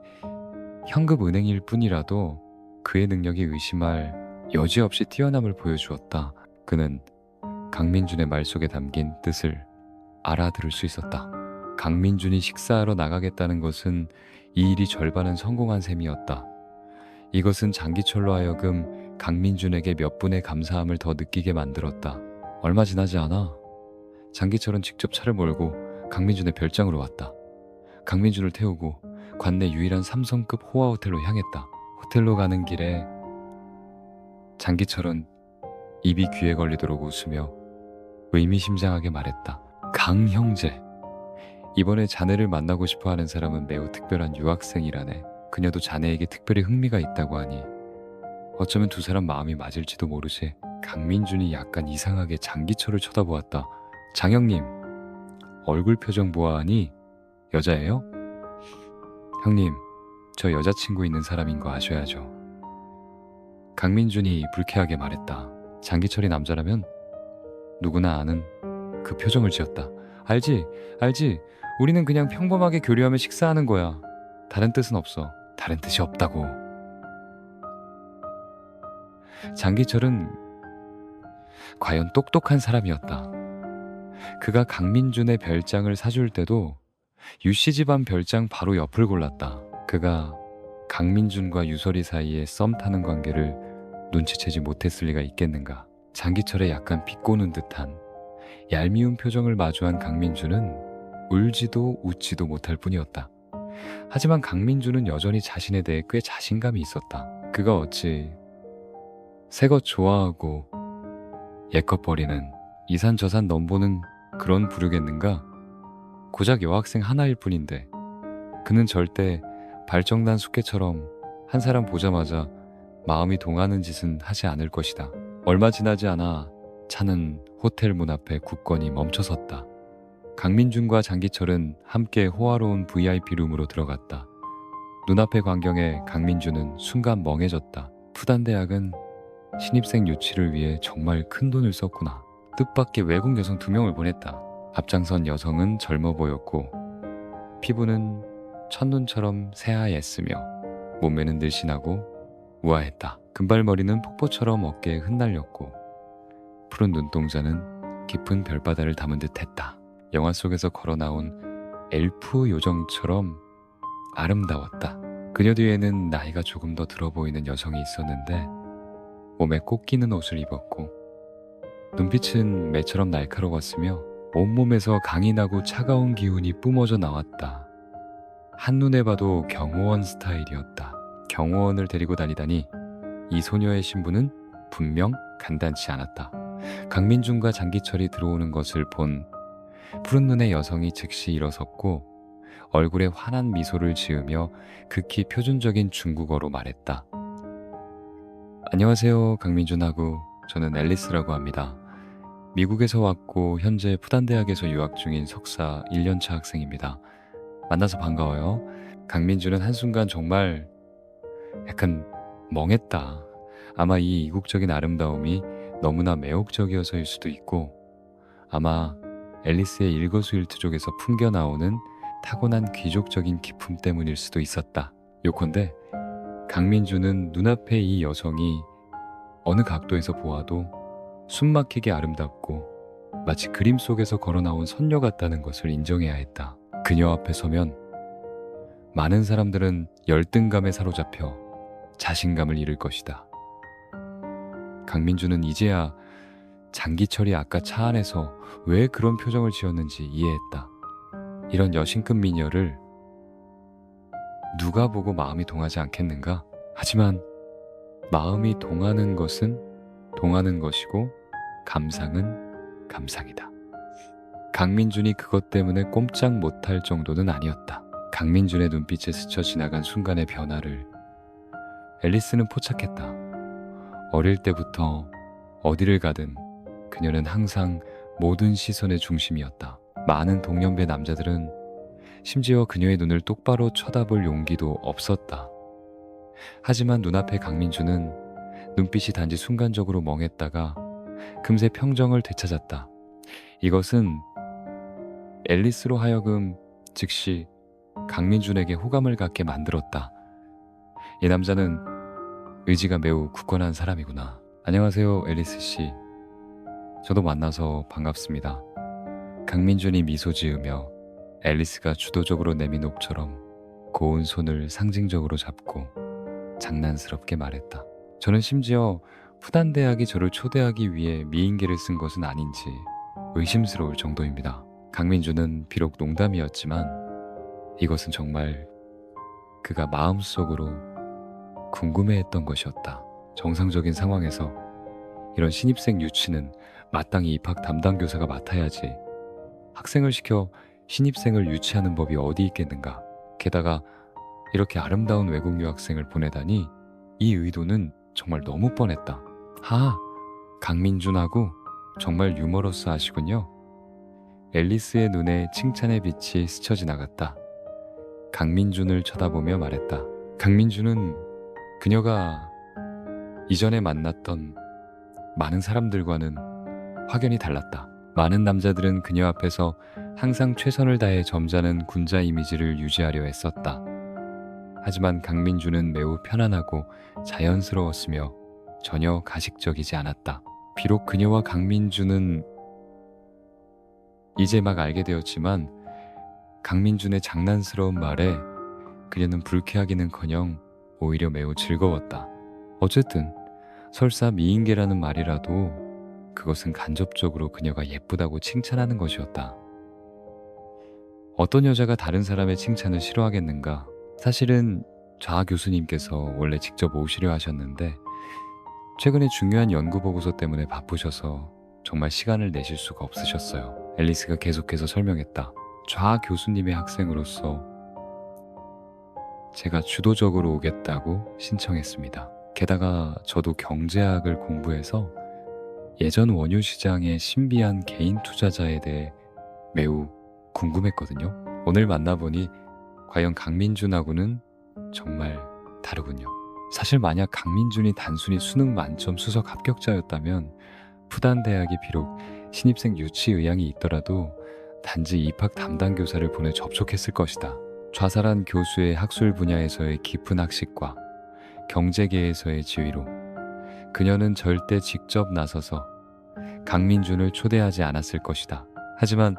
현급 은행일 뿐이라도 그의 능력이 의심할 여지없이 뛰어남을 보여주었다. 그는 강민준의 말 속에 담긴 뜻을 알아들을 수 있었다. 강민준이 식사하러 나가겠다는 것은 이 일이 절반은 성공한 셈이었다. 이것은 장기철로 하여금 강민준에게 몇 분의 감사함을 더 느끼게 만들었다. 얼마 지나지 않아 장기철은 직접 차를 몰고 강민준의 별장으로 왔다. 강민준을 태우고 관내 유일한 3성급 호화 호텔로 향했다. 호텔로 가는 길에 장기철은 입이 귀에 걸리도록 웃으며 의미심장하게 말했다. 강형제, 이번에 자네를 만나고 싶어하는 사람은 매우 특별한 유학생이라네. 그녀도 자네에게 특별히 흥미가 있다고 하니 어쩌면 두 사람 마음이 맞을지도 모르지. 강민준이 약간 이상하게 장기철을 쳐다보았다. 장형님, 얼굴 표정 보아하니 여자예요? 형님, 저 여자친구 있는 사람인 거 아셔야죠. 강민준이 불쾌하게 말했다. 장기철이 남자라면 누구나 아는 그 표정을 지었다. 알지, 알지. 우리는 그냥 평범하게 교류하며 식사하는 거야. 다른 뜻은 없어. 다른 뜻이 없다고. 장기철은 과연 똑똑한 사람이었다. 그가 강민준의 별장을 사줄 때도 유씨 집안 별장 바로 옆을 골랐다. 그가 강민준과 유설이 사이에 썸 타는 관계를 눈치채지 못했을 리가 있겠는가. 장기철의 약간 비꼬는 듯한 얄미운 표정을 마주한 강민준은 울지도 웃지도 못할 뿐이었다. 하지만 강민준은 여전히 자신에 대해 꽤 자신감이 있었다. 그가 어찌 새것 좋아하고 예껏 버리는 이산저산 넘보는 그런 부류겠는가? 고작 여학생 하나일 뿐인데 그는 절대 발정난 숙회처럼 한 사람 보자마자 마음이 동하는 짓은 하지 않을 것이다. 얼마 지나지 않아 차는 호텔 문 앞에 굳건히 멈춰섰다. 강민준과 장기철은 함께 호화로운 VIP 룸으로 들어갔다. 눈앞의 광경에 강민준은 순간 멍해졌다. 푸단대학은 신입생 유치를 위해 정말 큰 돈을 썼구나. 뜻밖의 외국 여성 2명을 보냈다. 앞장선 여성은 젊어 보였고 피부는 첫눈처럼 새하얗으며 몸매는 늘씬하고 우아했다. 금발머리는 폭포처럼 어깨에 흩날렸고 푸른 눈동자는 깊은 별바다를 담은 듯했다. 영화 속에서 걸어나온 엘프 요정처럼 아름다웠다. 그녀 뒤에는 나이가 조금 더 들어 보이는 여성이 있었는데 몸에 꼭 끼는 옷을 입었고 눈빛은 매처럼 날카로웠으며 온몸에서 강이 나고 차가운 기운이 뿜어져 나왔다. 한눈에 봐도 경호원 스타일이었다. 경호원을 데리고 다니다니 이 소녀의 신분은 분명 간단치 않았다. 강민준과 장기철이 들어오는 것을 본 푸른 눈의 여성이 즉시 일어섰고 얼굴에 환한 미소를 지으며 극히 표준적인 중국어로 말했다. 안녕하세요, 강민준하고 저는 앨리스라고 합니다. 미국에서 왔고 현재 푸단대학에서 유학 중인 석사 1년차 학생입니다. 만나서 반가워요. 강민준은 한순간 정말 약간 멍했다. 아마 이 이국적인 아름다움이 너무나 매혹적이어서일 수도 있고 아마 앨리스의 일거수일투족에서 풍겨나오는 타고난 귀족적인 기품 때문일 수도 있었다. 요컨대 강민준은 눈앞에 이 여성이 어느 각도에서 보아도 숨막히게 아름답고 마치 그림 속에서 걸어나온 선녀 같다는 것을 인정해야 했다. 그녀 앞에 서면 많은 사람들은 열등감에 사로잡혀 자신감을 잃을 것이다. 강민준은 이제야 장기철이 아까 차 안에서 왜 그런 표정을 지었는지 이해했다. 이런 여신급 미녀를 누가 보고 마음이 동하지 않겠는가? 하지만 마음이 동하는 것은 동하는 것이고 감상은 감상이다. 강민준이 그것 때문에 꼼짝 못할 정도는 아니었다. 강민준의 눈빛에 스쳐 지나간 순간의 변화를 앨리스는 포착했다. 어릴 때부터 어디를 가든 그녀는 항상 모든 시선의 중심이었다. 많은 동년배 남자들은 심지어 그녀의 눈을 똑바로 쳐다볼 용기도 없었다. 하지만 눈앞의 강민준은 눈빛이 단지 순간적으로 멍했다가 금세 평정을 되찾았다. 이것은 앨리스로 하여금 즉시 강민준에게 호감을 갖게 만들었다. 이 남자는 의지가 매우 굳건한 사람이구나. 안녕하세요, 앨리스 씨. 저도 만나서 반갑습니다. 강민준이 미소 지으며 앨리스가 주도적으로 내민 옵처럼 고운 손을 상징적으로 잡고 장난스럽게 말했다. 저는 심지어 푸단대학이 저를 초대하기 위해 미인계를 쓴 것은 아닌지 의심스러울 정도입니다. 강민준은 비록 농담이었지만 이것은 정말 그가 마음속으로 궁금해했던 것이었다. 정상적인 상황에서 이런 신입생 유치는 마땅히 입학 담당 교사가 맡아야지. 학생을 시켜 신입생을 유치하는 법이 어디 있겠는가. 게다가 이렇게 아름다운 외국 유학생을 보내다니 이 의도는 정말 너무 뻔했다. 강민준하고 정말 유머러스 하시군요. 앨리스의 눈에 칭찬의 빛이 스쳐 지나갔다. 강민준을 쳐다보며 말했다. 강민준은 그녀가 이전에 만났던 많은 사람들과는 확연히 달랐다. 많은 남자들은 그녀 앞에서 항상 최선을 다해 점잖은 군자 이미지를 유지하려 했었다. 하지만 강민준은 매우 편안하고 자연스러웠으며 전혀 가식적이지 않았다. 비록 그녀와 강민준은 이제 막 알게 되었지만 강민준의 장난스러운 말에 그녀는 불쾌하기는커녕 오히려 매우 즐거웠다. 어쨌든 설사 미인계라는 말이라도 그것은 간접적으로 그녀가 예쁘다고 칭찬하는 것이었다. 어떤 여자가 다른 사람의 칭찬을 싫어하겠는가? 사실은 좌 교수님께서 원래 직접 오시려 하셨는데 최근에 중요한 연구 보고서 때문에 바쁘셔서 정말 시간을 내실 수가 없으셨어요. 앨리스가 계속해서 설명했다. 좌 교수님의 학생으로서 제가 주도적으로 오겠다고 신청했습니다. 게다가 저도 경제학을 공부해서 예전 원유 시장의 신비한 개인 투자자에 대해 매우 궁금했거든요. 오늘 만나보니 과연 강민준하고는 정말 다르군요. 사실 만약 강민준이 단순히 수능 만점 수석 합격자였다면 푸단대학이 비록 신입생 유치 의향이 있더라도 단지 입학 담당 교사를 보내 접촉했을 것이다. 좌사란 교수의 학술 분야에서의 깊은 학식과 경제계에서의 지위로 그녀는 절대 직접 나서서 강민준을 초대하지 않았을 것이다. 하지만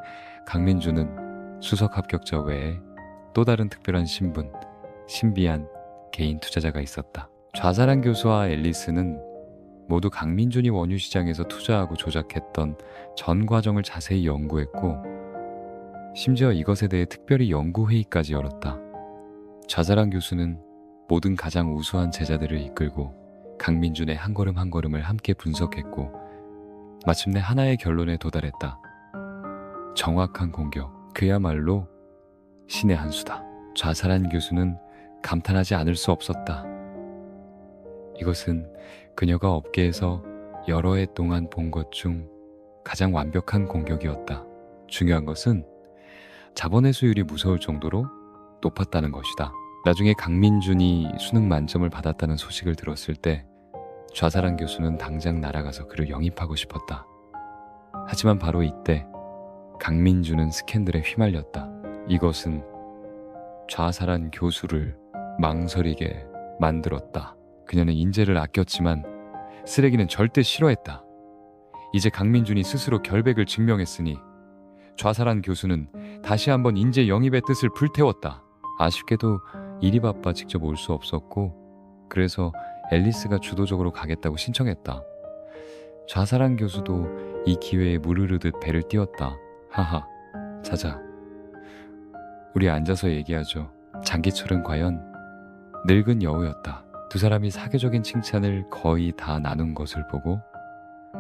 강민준은 수석 합격자 외에 또 다른 특별한 신분, 신비한 개인 투자자가 있었다. 좌사란 교수와 앨리스는 모두 강민준이 원유시장에서 투자하고 조작했던 전 과정을 자세히 연구했고 심지어 이것에 대해 특별히 연구회의까지 열었다. 좌사란 교수는 모든 가장 우수한 제자들을 이끌고 강민준의 한 걸음 한 걸음을 함께 분석했고 마침내 하나의 결론에 도달했다. 정확한 공격, 그야말로 신의 한 수다. 좌사란 교수는 감탄하지 않을 수 없었다. 이것은 그녀가 업계에서 여러 해 동안 본 것 중 가장 완벽한 공격이었다. 중요한 것은 자본 회수율이 무서울 정도로 높았다는 것이다. 나중에 강민준이 수능 만점을 받았다는 소식을 들었을 때 좌사란 교수는 당장 날아가서 그를 영입하고 싶었다. 하지만 바로 이때 강민준은 스캔들에 휘말렸다. 이것은 좌사란 교수를 망설이게 만들었다. 그녀는 인재를 아꼈지만 쓰레기는 절대 싫어했다. 이제 강민준이 스스로 결백을 증명했으니 좌사란 교수는 다시 한번 인재 영입의 뜻을 불태웠다. 아쉽게도 일이 바빠 직접 올 수 없었고 그래서 앨리스가 주도적으로 가겠다고 신청했다. 좌사란 교수도 이 기회에 무르르듯 배를 띄웠다. 하하, 자자. 우리 앉아서 얘기하죠. 장기철은 과연 늙은 여우였다. 두 사람이 사교적인 칭찬을 거의 다 나눈 것을 보고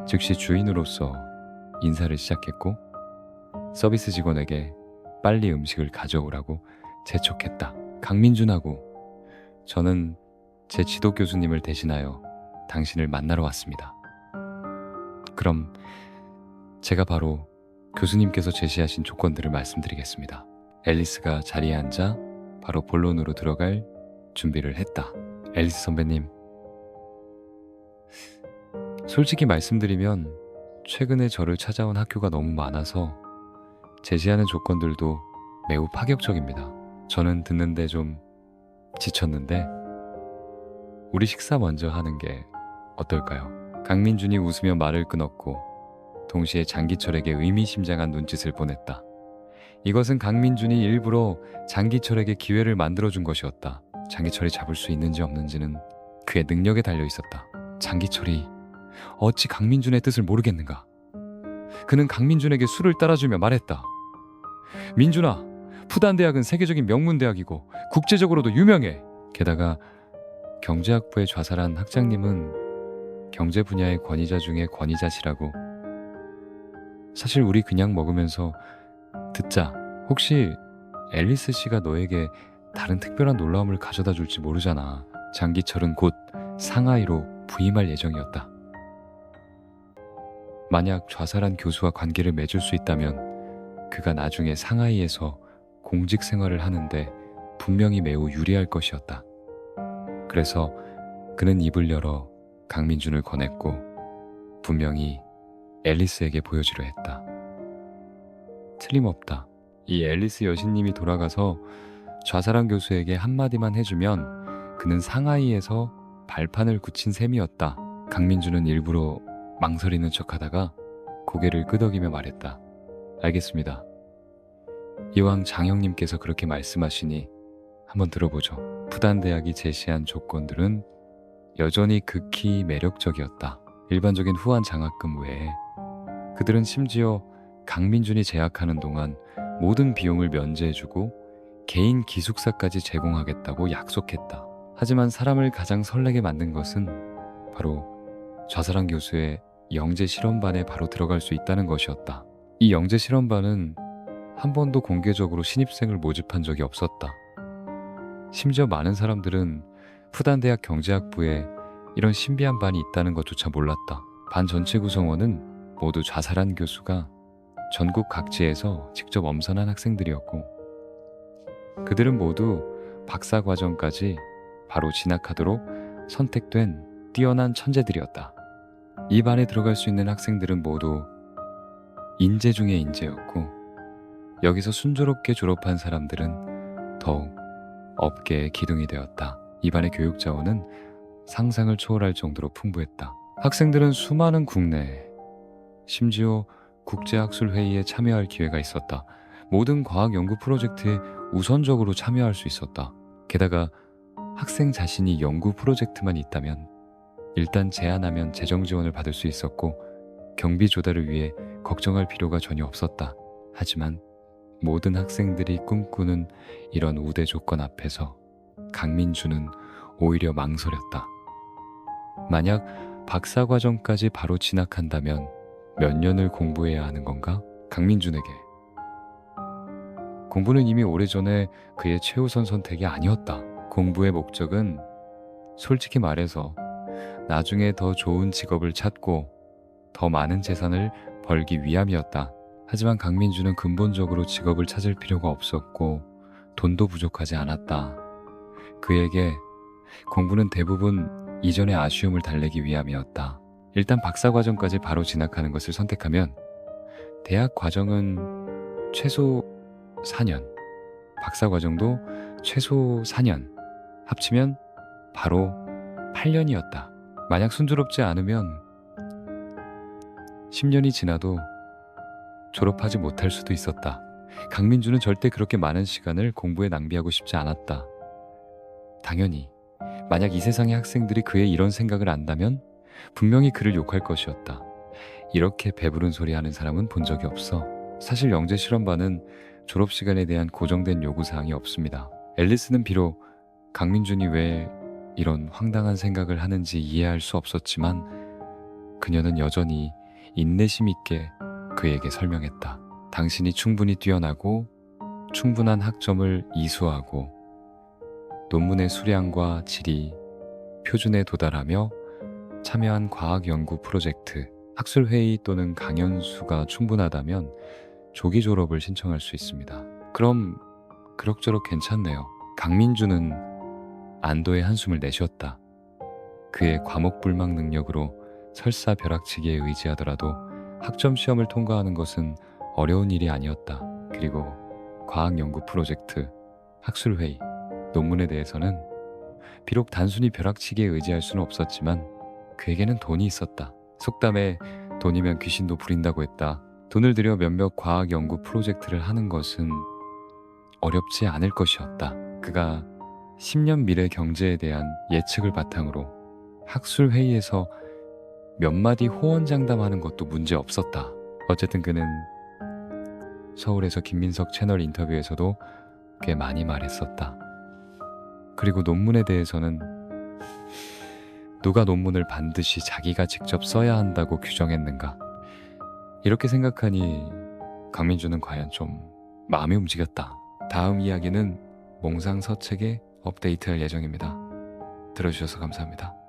즉시 주인으로서 인사를 시작했고 서비스 직원에게 빨리 음식을 가져오라고 재촉했다. 강민준하고 저는 제 지도 교수님을 대신하여 당신을 만나러 왔습니다. 그럼 제가 바로 교수님께서 제시하신 조건들을 말씀드리겠습니다. 앨리스가 자리에 앉아 바로 본론으로 들어갈 준비를 했다. 앨리스 선배님, 솔직히 말씀드리면 최근에 저를 찾아온 학교가 너무 많아서 제시하는 조건들도 매우 파격적입니다. 저는 듣는데 좀 지쳤는데 우리 식사 먼저 하는 게 어떨까요? 강민준이 웃으며 말을 끊었고 동시에 장기철에게 의미심장한 눈짓을 보냈다. 이것은 강민준이 일부러 장기철에게 기회를 만들어준 것이었다. 장기철이 잡을 수 있는지 없는지는 그의 능력에 달려 있었다. 장기철이 어찌 강민준의 뜻을 모르겠는가? 그는 강민준에게 술을 따라주며 말했다. 민준아, 푸단대학은 세계적인 명문대학이고 국제적으로도 유명해. 게다가 경제학부의 좌사란 학장님은 경제 분야의 권위자 중에 권위자시라고. 사실 우리 그냥 먹으면서 듣자. 혹시 앨리스 씨가 너에게 다른 특별한 놀라움을 가져다 줄지 모르잖아. 장기철은 곧 상하이로 부임할 예정이었다. 만약 좌사란 교수와 관계를 맺을 수 있다면 그가 나중에 상하이에서 공직 생활을 하는데 분명히 매우 유리할 것이었다. 그래서 그는 입을 열어 강민준을 권했고 분명히 앨리스에게 보여주려 했다. 틀림없다. 이 앨리스 여신님이 돌아가서 좌사란 교수에게 한마디만 해주면 그는 상하이에서 발판을 굳힌 셈이었다. 강민준은 일부러 망설이는 척하다가 고개를 끄덕이며 말했다. 알겠습니다. 이왕 장형님께서 그렇게 말씀하시니 한번 들어보죠. 푸단대학이 제시한 조건들은 여전히 극히 매력적이었다. 일반적인 후한 장학금 외에 그들은 심지어 강민준이 재학하는 동안 모든 비용을 면제해주고 개인 기숙사까지 제공하겠다고 약속했다. 하지만 사람을 가장 설레게 만든 것은 바로 좌사랑 교수의 영재 실험반에 바로 들어갈 수 있다는 것이었다. 이 영재 실험반은 한 번도 공개적으로 신입생을 모집한 적이 없었다. 심지어 많은 사람들은 푸단대학 경제학부에 이런 신비한 반이 있다는 것조차 몰랐다. 반 전체 구성원은 모두 좌사란 교수가 전국 각지에서 직접 엄선한 학생들이었고 그들은 모두 박사 과정까지 바로 진학하도록 선택된 뛰어난 천재들이었다. 이 반에 들어갈 수 있는 학생들은 모두 인재 중의 인재였고 여기서 순조롭게 졸업한 사람들은 더욱 업계의 기둥이 되었다. 이 반의 교육 자원은 상상을 초월할 정도로 풍부했다. 학생들은 수많은 국내, 심지어 국제학술회의에 참여할 기회가 있었다. 모든 과학 연구 프로젝트에 우선적으로 참여할 수 있었다. 게다가 학생 자신이 연구 프로젝트만 있다면 일단 제안하면 재정 지원을 받을 수 있었고 경비 조달을 위해 걱정할 필요가 전혀 없었다. 하지만 모든 학생들이 꿈꾸는 이런 우대 조건 앞에서 강민주는 오히려 망설였다. 만약 박사과정까지 바로 진학한다면 몇 년을 공부해야 하는 건가? 강민준에게 공부는 이미 오래전에 그의 최우선 선택이 아니었다. 공부의 목적은 솔직히 말해서 나중에 더 좋은 직업을 찾고 더 많은 재산을 벌기 위함이었다. 하지만 강민주는 근본적으로 직업을 찾을 필요가 없었고 돈도 부족하지 않았다. 그에게 공부는 대부분 이전의 아쉬움을 달래기 위함이었다. 일단 박사과정까지 바로 진학하는 것을 선택하면 대학 과정은 최소 4년, 박사과정도 최소 4년, 합치면 바로 8년이었다. 만약 순조롭지 않으면 10년이 지나도 졸업하지 못할 수도 있었다. 강민주는 절대 그렇게 많은 시간을 공부에 낭비하고 싶지 않았다. 당연히 만약 이 세상의 학생들이 그의 이런 생각을 안다면 분명히 그를 욕할 것이었다. 이렇게 배부른 소리 하는 사람은 본 적이 없어. 사실 영재 실험반은 졸업시간에 대한 고정된 요구사항이 없습니다. 앨리스는 비록 강민준이 왜 이런 황당한 생각을 하는지 이해할 수 없었지만 그녀는 여전히 인내심 있게 그에게 설명했다. 당신이 충분히 뛰어나고 충분한 학점을 이수하고 논문의 수량과 질이 표준에 도달하며 참여한 과학 연구 프로젝트, 학술회의 또는 강연 수가 충분하다면 조기 졸업을 신청할 수 있습니다. 그럼 그럭저럭 괜찮네요. 강민주는 안도의 한숨을 내쉬었다. 그의 과목불망 능력으로 설사 벼락치기에 의지하더라도 학점 시험을 통과하는 것은 어려운 일이 아니었다. 그리고 과학 연구 프로젝트, 학술회의, 논문에 대해서는 비록 단순히 벼락치기에 의지할 수는 없었지만 그에게는 돈이 있었다. 속담에 돈이면 귀신도 부린다고 했다. 돈을 들여 몇몇 과학 연구 프로젝트를 하는 것은 어렵지 않을 것이었다. 그가 10년 미래 경제에 대한 예측을 바탕으로 학술회의에서 몇 마디 호언장담하는 것도 문제 없었다. 어쨌든 그는 서울에서 김민석 채널 인터뷰에서도 꽤 많이 말했었다. 그리고 논문에 대해서는 누가 논문을 반드시 자기가 직접 써야 한다고 규정했는가? 이렇게 생각하니 강민주는 과연 좀 마음이 움직였다. 다음 이야기는 몽상서책에 업데이트할 예정입니다. 들어주셔서 감사합니다.